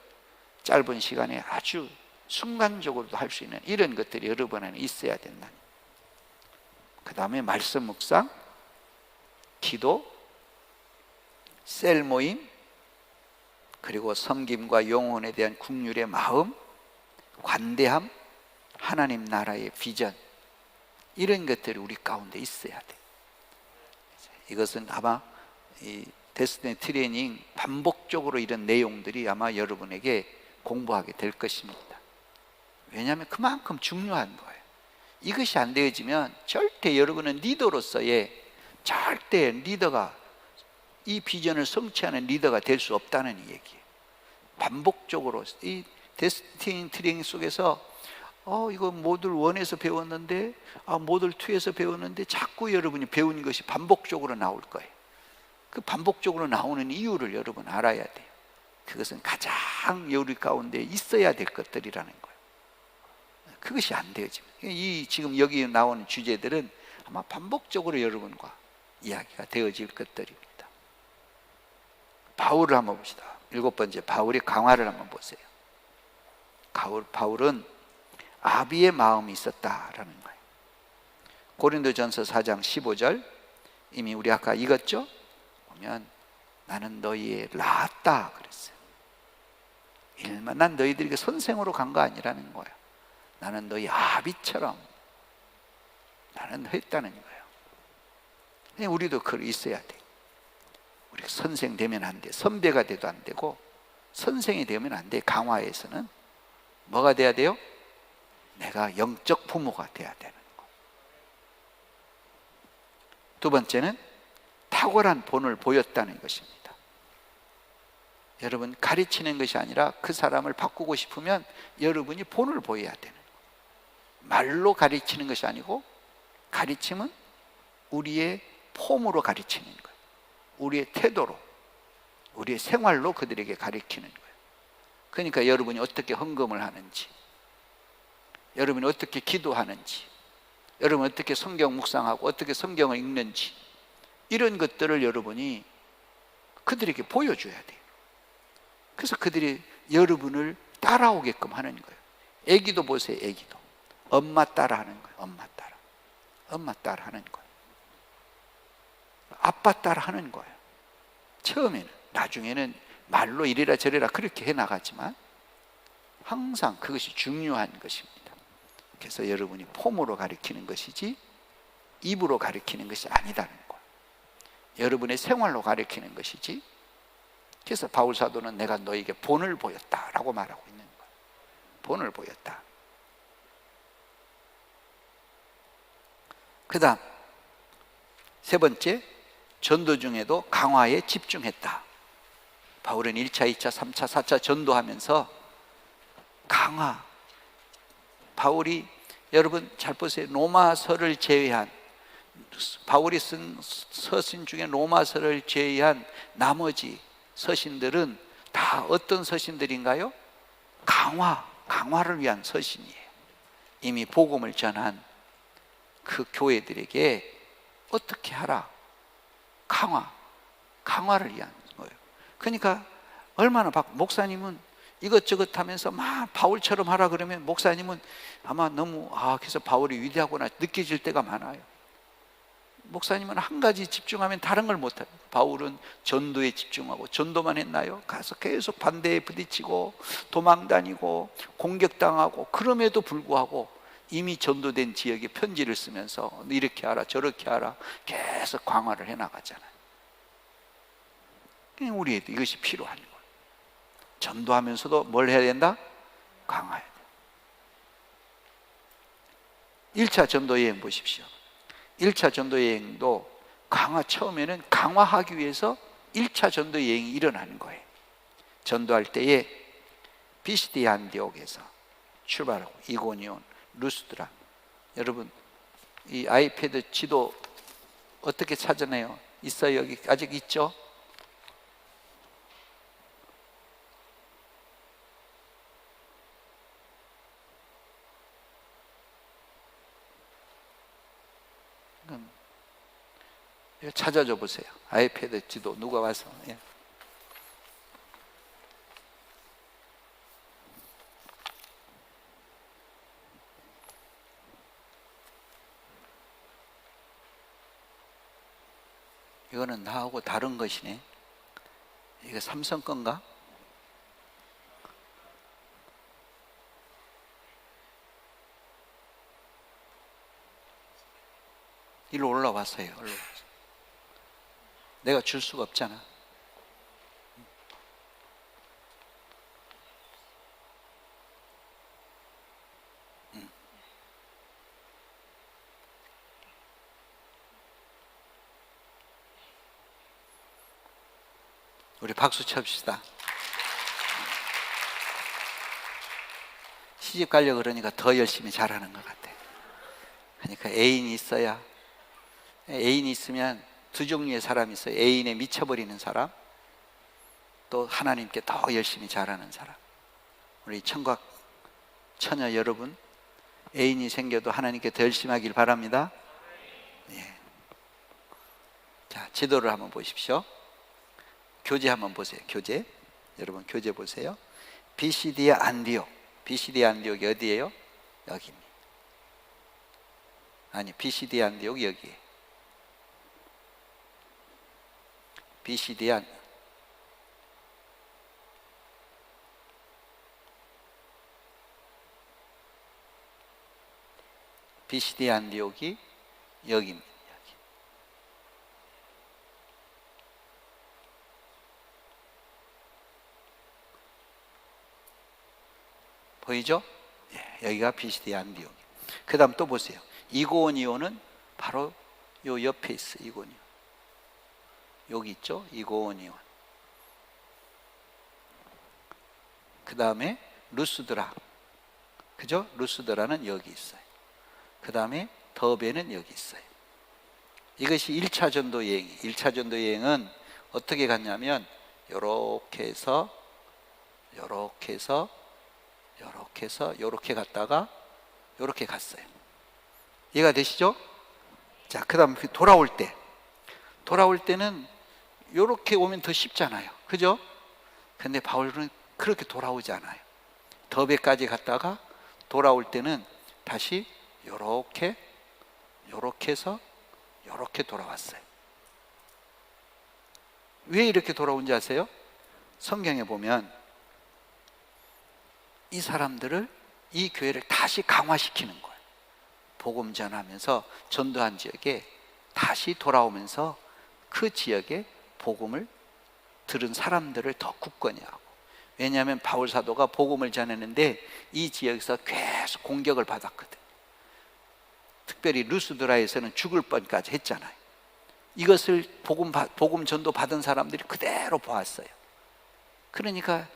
짧은 시간에 아주 순간적으로도 할 수 있는 이런 것들이 여러분 안에 있어야 된다. 그 다음에 말씀 묵상, 기도, 셀 모임, 그리고 섬김과 영혼에 대한 국률의 마음, 관대함, 하나님 나라의 비전, 이런 것들이 우리 가운데 있어야 돼. 이것은 아마 이 데스티니 트레이닝 반복적으로 이런 내용들이 아마 여러분에게 공부하게 될 것입니다. 왜냐하면 그만큼 중요한 거예요. 이것이 안 되어지면 절대 여러분은 리더로서의 절대 리더가, 이 비전을 성취하는 리더가 될 수 없다는 얘기예요. 반복적으로 이 데스티니 트레이닝 속에서 이거 모듈 1에서 배웠는데 모듈 2에서 배웠는데 자꾸 여러분이 배운 것이 반복적으로 나올 거예요. 그 반복적으로 나오는 이유를 여러분 알아야 돼요. 그것은 가장 우리 가운데 있어야 될 것들이라는 거예요. 그것이 안 되어지면, 이 지금 여기 나오는 주제들은 아마 반복적으로 여러분과 이야기가 되어질 것들입니다. 바울을 한번 봅시다. 7번째, 바울의 강화를 한번 보세요. 바울은 아비의 마음이 있었다라는 거예요. 고린도전서 4장 15절, 이미 우리 아까 읽었죠? 보면 나는 너희의 낳았다 그랬어요. 난 너희들에게 선생으로 간 거 아니라는 거야. 나는 너희 아비처럼 나는 했다는 거예요. 우리도 그걸 있어야 돼. 우리가 선생 되면 안 돼. 선배가 돼도 안 되고 선생이 되면 안 돼. 강화에서는 뭐가 돼야 돼요? 내가 영적 부모가 돼야 되는 거. 두 번째는 탁월한 본을 보였다는 것입니다. 여러분, 가르치는 것이 아니라 그 사람을 바꾸고 싶으면 여러분이 본을 보여야 되는 거예요. 말로 가르치는 것이 아니고 가르침은 우리의 폼으로 가르치는 거예요. 우리의 태도로, 우리의 생활로 그들에게 가르치는 거예요. 그러니까 여러분이 어떻게 헌금을 하는지, 여러분이 어떻게 기도하는지, 여러분이 어떻게 성경 묵상하고 어떻게 성경을 읽는지, 이런 것들을 여러분이 그들에게 보여줘야 돼요. 그래서 그들이 여러분을 따라오게끔 하는 거예요. 애기도 보세요. 애기도 엄마 따라 하는 거예요. 엄마 따라 하는 거예요. 아빠 따라 하는 거예요. 처음에는. 나중에는 말로 이래라 저래라 그렇게 해나가지만 항상 그것이 중요한 것입니다. 그래서 여러분이 폼으로 가르치는 것이지 입으로 가르치는 것이 아니다는 거예요. 여러분의 생활로 가르치는 것이지. 그래서 바울 사도는 내가 너에게 본을 보였다라고 말하고 있는 거예요. 본을 보였다. 그 다음 세 번째, 전도 중에도 강화에 집중했다. 바울은 1차, 2차, 3차, 4차 전도하면서 강화, 바울이 여러분 잘 보세요. 로마서를 제외한, 바울이 쓴 서신 중에 로마서를 제외한 나머지 서신들은 다 어떤 서신들인가요? 강화를 위한 서신이에요. 이미 복음을 전한 그 교회들에게 어떻게 하라? 강화를 위한 거예요. 그러니까 얼마나 목사님은 이것저것 하면서 막 바울처럼 하라 그러면 목사님은 아마 너무 그래서 바울이 위대하구나 느껴질 때가 많아요. 목사님은 한 가지 집중하면 다른 걸 못해요. 바울은 전도에 집중하고 전도만 했나요? 가서 계속 반대에 부딪히고 도망다니고 공격당하고, 그럼에도 불구하고 이미 전도된 지역에 편지를 쓰면서 이렇게 하라 저렇게 하라 계속 강화를 해나가잖아요. 우리에도 이것이 필요한 거예요. 전도하면서도 뭘 해야 된다? 강화해야 돼요. 1차 전도 여행 보십시오. 1차 전도 여행도 처음에는 강화하기 위해서 1차 전도 여행이 일어나는 거예요. 전도할 때에 비시디 안디옥에서 출발하고 이고니온, 루스드라. 여러분 이 아이패드 지도 어떻게 찾아내요? 있어요? 여기 아직 있죠? 찾아줘 보세요. 아이패드 지도 누가 와서. 예. 이거는 나하고 다른 것이네. 이거 삼성 건가? 일로 올라왔어요. 내가 줄 수가 없잖아. 우리 박수 칩시다. 시집 가려고 그러니까 더 열심히 잘하는 것 같아. 그러니까 애인이 있어야, 애인이 있으면 두 종류의 사람이 있어요. 애인에 미쳐버리는 사람, 또 하나님께 더 열심히 잘하는 사람. 우리 청각 처녀 여러분, 애인이 생겨도 하나님께 더 열심히 하길 바랍니다. 예. 자, 지도를 한번 보십시오. 교재 한번 보세요. 교재. 여러분 교재 보세요. 비시디아 안디옥. 비시디아 안디옥이 어디예요? 여기입니다. 아니, 비시디아 안디옥 여기. 비시디아 안디옥이 여기입니다. 보이죠? 예, 여기가 비시디아 안디옥. 그 다음 또 보세요. 이고니온은 바로 요 옆에 있어. 이고니온 여기 있죠? 이고니온. 그 다음에 루스드라, 그죠? 루스드라는 여기 있어요. 그 다음에 더베는 여기 있어요. 이것이 1차 전도 여행이에요. 1차 전도 여행은 어떻게 갔냐면 요렇게 해서 요렇게 해서 요렇게 해서 요렇게 갔다가 요렇게 갔어요. 이해가 되시죠? 자, 그 다음 돌아올 때는 요렇게 오면 더 쉽잖아요. 그죠? 근데 바울은 그렇게 돌아오지 않아요. 더베까지 갔다가 돌아올 때는 다시 요렇게 해서 요렇게 돌아왔어요. 왜 이렇게 돌아온지 아세요? 성경에 보면 이 사람들을, 이 교회를 다시 강화시키는 거예요. 복음 전하면서 전도한 지역에 다시 돌아오면서 그 지역에 복음을 들은 사람들을 더 굳건히 하고. 왜냐하면 바울 사도가 복음을 전했는데 이 지역에서 계속 공격을 받았거든. 특별히 루스드라에서는 죽을 뻔까지 했잖아요. 이것을 복음 전도 받은 사람들이 그대로 보았어요. 그러니까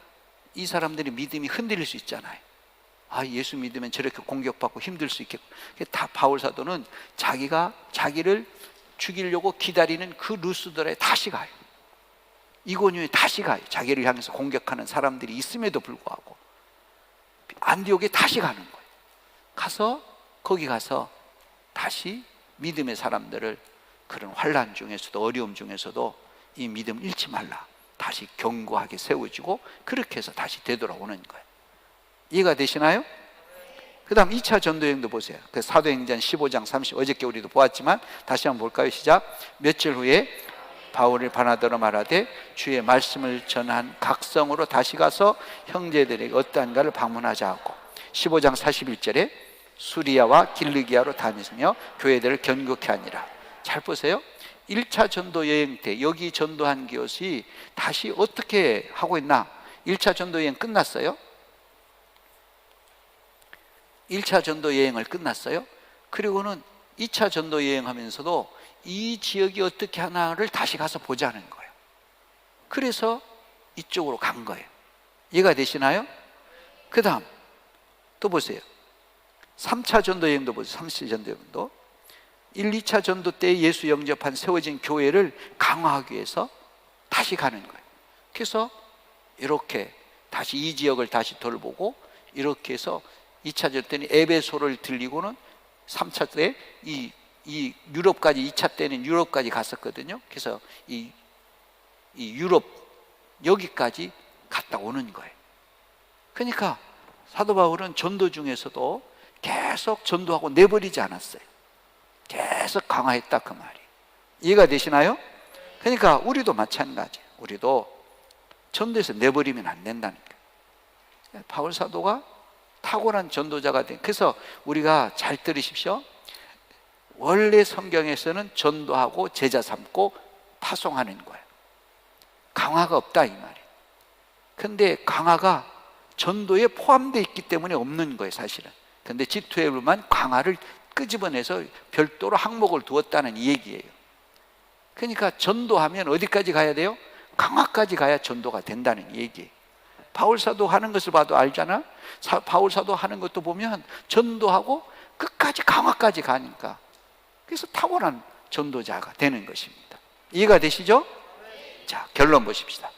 이 사람들이 믿음이 흔들릴 수 있잖아요. 아, 예수 믿으면 저렇게 공격받고 힘들 수 있겠고. 다 바울 사도는 자기를 죽이려고 기다리는 그 루스드라에 다시 가요. 이고니온에 다시 가요. 자기를 향해서 공격하는 사람들이 있음에도 불구하고 안디옥에 다시 가는 거예요. 거기 가서 다시 믿음의 사람들을 그런 환난 중에서도, 어려움 중에서도 이 믿음 잃지 말라, 다시 견고하게 세워지고, 그렇게 해서 다시 되돌아오는 거예요. 이해가 되시나요? 그 다음 2차 전도여행도 보세요. 그 사도행전 15장 30, 어저께 우리도 보았지만 다시 한번 볼까요? 시작. 며칠 후에 바울이 바나바로 말하되 주의 말씀을 전한 각성으로 다시 가서 형제들에게 어떠한가를 방문하자 하고, 15장 41절에 수리아와 길르기아로 다니며 교회들을 견고케 하니라. 잘 보세요. 1차 전도 여행 때 여기 전도한 것이 다시 어떻게 하고 있나? 1차 전도 여행 끝났어요. 1차 전도 여행을 끝났어요. 그리고는 2차 전도 여행하면서도 이 지역이 어떻게 하나를 다시 가서 보자는 거예요. 그래서 이쪽으로 간 거예요. 이해가 되시나요? 그 다음 또 보세요. 3차 전도 여행도 보세요. 3차 전도 여행도 1, 2차 전도 때 예수 영접한 세워진 교회를 강화하기 위해서 다시 가는 거예요. 그래서 이렇게 다시 이 지역을 다시 돌보고, 이렇게 해서 2차 전도 때는 에베소를 들리고는 3차 때 이 유럽까지, 2차 때는 유럽까지 갔었거든요. 그래서 이 유럽 여기까지 갔다 오는 거예요. 그러니까 사도 바울은 전도 중에서도 계속 전도하고 내버리지 않았어요. 계속 강화했다, 그 말이. 이해가 되시나요? 그러니까 우리도 마찬가지예요. 우리도 전도에서 내버리면 안 된다는 거예요. 바울 사도가 탁월한 전도자가 된. 그래서 우리가 잘 들으십시오. 원래 성경에서는 전도하고 제자 삼고 파송하는 거예요. 강화가 없다 이 말이에요. 근데 강화가 전도에 포함되어 있기 때문에 없는 거예요, 사실은. 근데 G12만 강화를 끄집어내서 별도로 항목을 두었다는 이 얘기예요. 그러니까 전도하면 어디까지 가야 돼요? 강화까지 가야 전도가 된다는 얘기예요. 바울 사도 하는 것을 봐도 알잖아. 바울 사도 하는 것도 보면 전도하고 끝까지 강화까지 가니까, 그래서 탁월한 전도자가 되는 것입니다. 이해가 되시죠? 자, 결론 보십시다.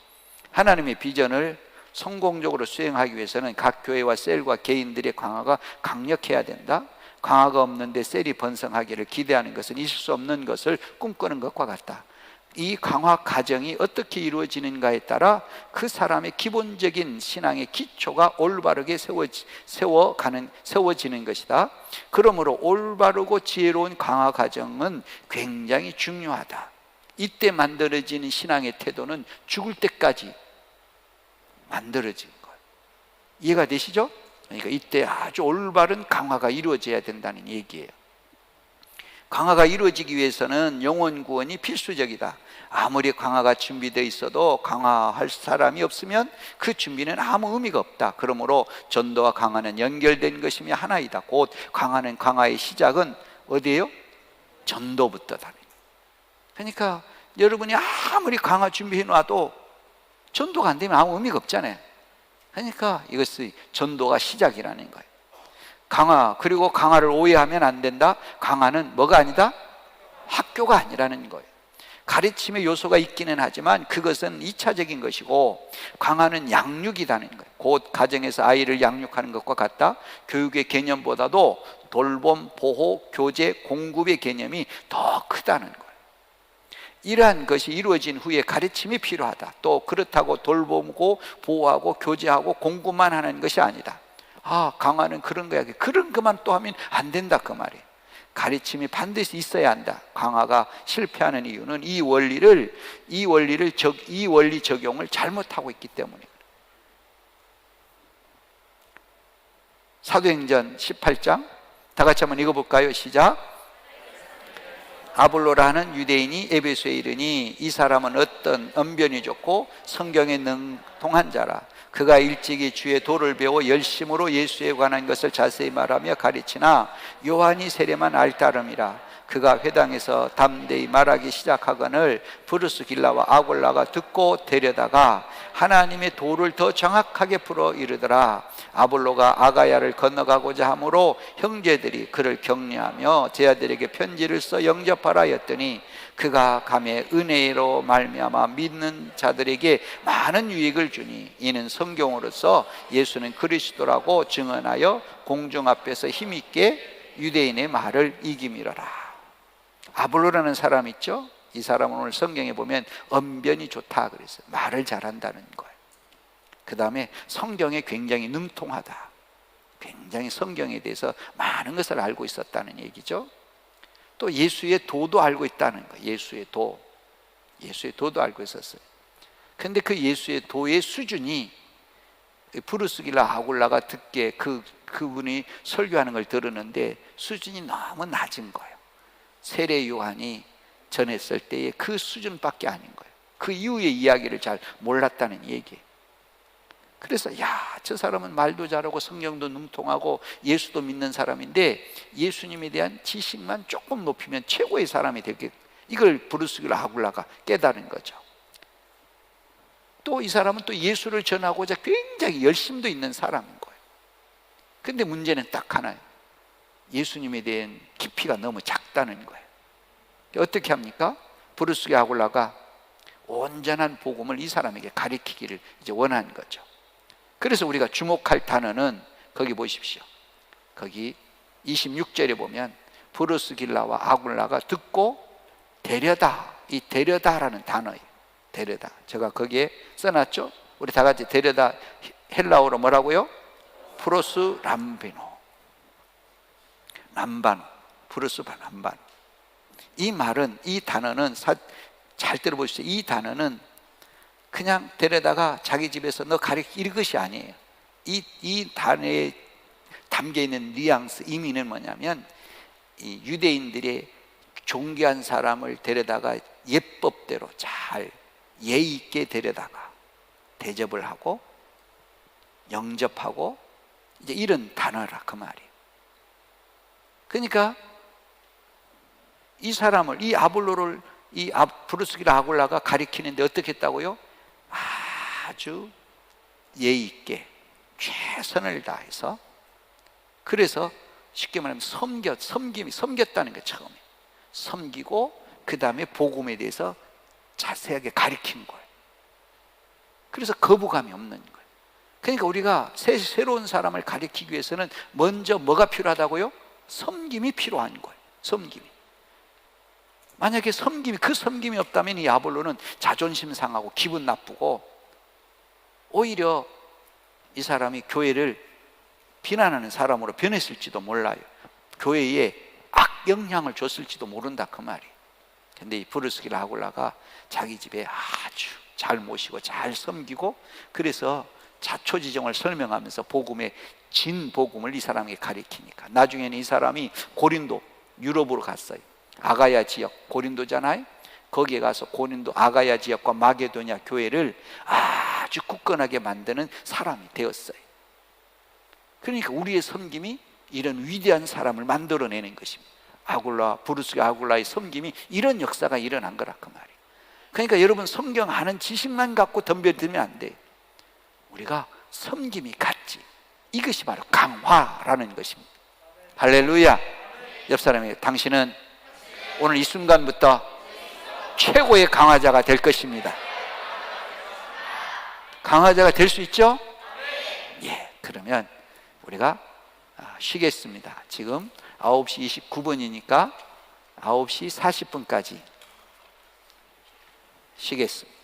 하나님의 비전을 성공적으로 수행하기 위해서는 각 교회와 셀과 개인들의 강화가 강력해야 된다. 강화가 없는데 셀이 번성하기를 기대하는 것은 있을 수 없는 것을 꿈꾸는 것과 같다. 이 강화 과정이 어떻게 이루어지는가에 따라 그 사람의 기본적인 신앙의 기초가 올바르게 세워지는 것이다. 그러므로 올바르고 지혜로운 강화 과정은 굉장히 중요하다. 이때 만들어지는 신앙의 태도는 죽을 때까지 만들어진 거예요. 이해가 되시죠? 그러니까 이때 아주 올바른 강화가 이루어져야 된다는 얘기예요. 강화가 이루어지기 위해서는 영혼 구원이 필수적이다. 아무리 강화가 준비되어 있어도 강화할 사람이 없으면 그 준비는 아무 의미가 없다. 그러므로 전도와 강화는 연결된 것이며 하나이다. 곧 강화는, 강화의 시작은 어디예요? 전도부터다. 그러니까 여러분이 아무리 강화 준비해 놔도 전도가 안 되면 아무 의미가 없잖아요. 그러니까 이것이 전도가 시작이라는 거예요. 강화, 그리고 강화를 오해하면 안 된다. 강화는 뭐가 아니다? 학교가 아니라는 거예요. 가르침의 요소가 있기는 하지만 그것은 2차적인 것이고, 강화는 양육이라는 거예요. 곧 가정에서 아이를 양육하는 것과 같다. 교육의 개념보다도 돌봄, 보호, 교제, 공급의 개념이 더 크다는 거예요. 이러한 것이 이루어진 후에 가르침이 필요하다. 또 그렇다고 돌보고 보호하고 교제하고 공급만 하는 것이 아니다. 강화는 그런 거야. 그런 것만 또 하면 안 된다 그 말이에요. 가르침이 반드시 있어야 한다. 강화가 실패하는 이유는 이 원리 적용을 잘못하고 있기 때문에. 사도행전 18장 다 같이 한번 읽어볼까요? 시작. 아볼로라는 유대인이 에베소에 이르니 이 사람은 어떤 언변이 좋고 성경에 능통한 자라. 그가 일찍이 주의 도를 배워 열심으로 예수에 관한 것을 자세히 말하며 가르치나 요한이 세례만 알따름이라. 그가 회당에서 담대히 말하기 시작하거늘 브루스길라와 아골라가 듣고 데려다가 하나님의 도를 더 정확하게 풀어 이르더라. 아볼로가 아가야를 건너가고자 하므로 형제들이 그를 격려하며 제 아들에게 편지를 써 영접하라 했더니 그가 감에 은혜로 말미암아 믿는 자들에게 많은 유익을 주니 이는 성경으로서 예수는 그리스도라고 증언하여 공중 앞에서 힘있게 유대인의 말을 이기미러라. 아볼로라는 사람 있죠? 이 사람은 오늘 성경에 보면 언변이 좋다 그랬어요. 말을 잘한다는 거예요. 그 다음에 성경에 굉장히 능통하다. 굉장히 성경에 대해서 많은 것을 알고 있었다는 얘기죠. 또 예수의 도도 알고 있다는 거예요. 예수의 도도 알고 있었어요. 근데 그 예수의 도의 수준이 브루스길라 아굴라가 듣게 그분이 설교하는 걸 들었는데 수준이 너무 낮은 거예요. 세례 요한이 전했을 때의 그 수준밖에 아닌 거예요. 그 이후의 이야기를 잘 몰랐다는 얘기예요. 그래서 저 사람은 말도 잘하고 성경도 능통하고 예수도 믿는 사람인데 예수님에 대한 지식만 조금 높이면 최고의 사람이 되게, 이걸 브루스길라 아굴라가 깨달은 거죠. 또 이 사람은 또 예수를 전하고자 굉장히 열심도 있는 사람인 거예요. 근데 문제는 딱 하나예요. 예수님에 대한 깊이가 너무 작다는 거예요. 어떻게 합니까? 브루스길라 아굴라가 온전한 복음을 이 사람에게 가르치기를 이제 원한 거죠. 그래서 우리가 주목할 단어는 거기 보십시오. 거기 26절에 보면 브루스길라와 아굴라가 듣고 데려다, 이 데려다라는 단어예요. 데려다. 제가 거기에 써놨죠? 우리 다 같이 데려다 헬라어로 뭐라고요? 프로스 람베노. 람바노. 프로스 람바노. 이 말은, 이 단어는 잘 들어보십시오. 이 단어는 그냥 데려다가 자기 집에서 너 가르치 이것이 아니에요. 이 단어에 담겨 있는 뉘앙스, 의미는 뭐냐면 이 유대인들의 존귀한 사람을 데려다가 예법대로 잘 예의 있게 데려다가 대접을 하고 영접하고 이제 이런 단어라 그 말이에요. 그러니까 이 사람을, 이 아볼로를, 이 브루스기라 아굴라가 가리키는데 어떻게 했다고요? 아주 예의 있게 최선을 다해서, 그래서 쉽게 말하면 섬겼다는 게 처음에 섬기고 그 다음에 복음에 대해서 자세하게 가리킨 거예요. 그래서 거부감이 없는 거예요. 그러니까 우리가 새로운 사람을 가리키기 위해서는 먼저 뭐가 필요하다고요? 섬김이 필요한 거예요. 섬김이. 만약에 그 섬김이 없다면 이 아볼로는 자존심 상하고 기분 나쁘고 오히려 이 사람이 교회를 비난하는 사람으로 변했을지도 몰라요. 교회에 악영향을 줬을지도 모른다 그 말이에요. 근데 이 브루스기라 아굴라가 자기 집에 아주 잘 모시고 잘 섬기고, 그래서 자초지종을 설명하면서 복음의 진복음을 이 사람에게 가리키니까 나중에는 이 사람이 고린도, 유럽으로 갔어요. 아가야 지역, 고린도잖아요. 거기에 가서 고린도 아가야 지역과 마게도냐 교회를 아주 굳건하게 만드는 사람이 되었어요. 그러니까 우리의 섬김이 이런 위대한 사람을 만들어내는 것입니다. 브루스기 아굴라의 섬김이 이런 역사가 일어난 거라 그 말이에요. 그러니까 여러분, 성경 아는 지식만 갖고 덤벼들면 안 돼요. 우리가 섬김이 같지, 이것이 바로 강화라는 것입니다. 할렐루야. 옆 사람에게, 당신은 오늘 이 순간부터 최고의 강화자가 될 것입니다. 강화자가 될 수 있죠? 예, 그러면 우리가 쉬겠습니다. 지금 9시 29분이니까 9시 40분까지 쉬겠습니다.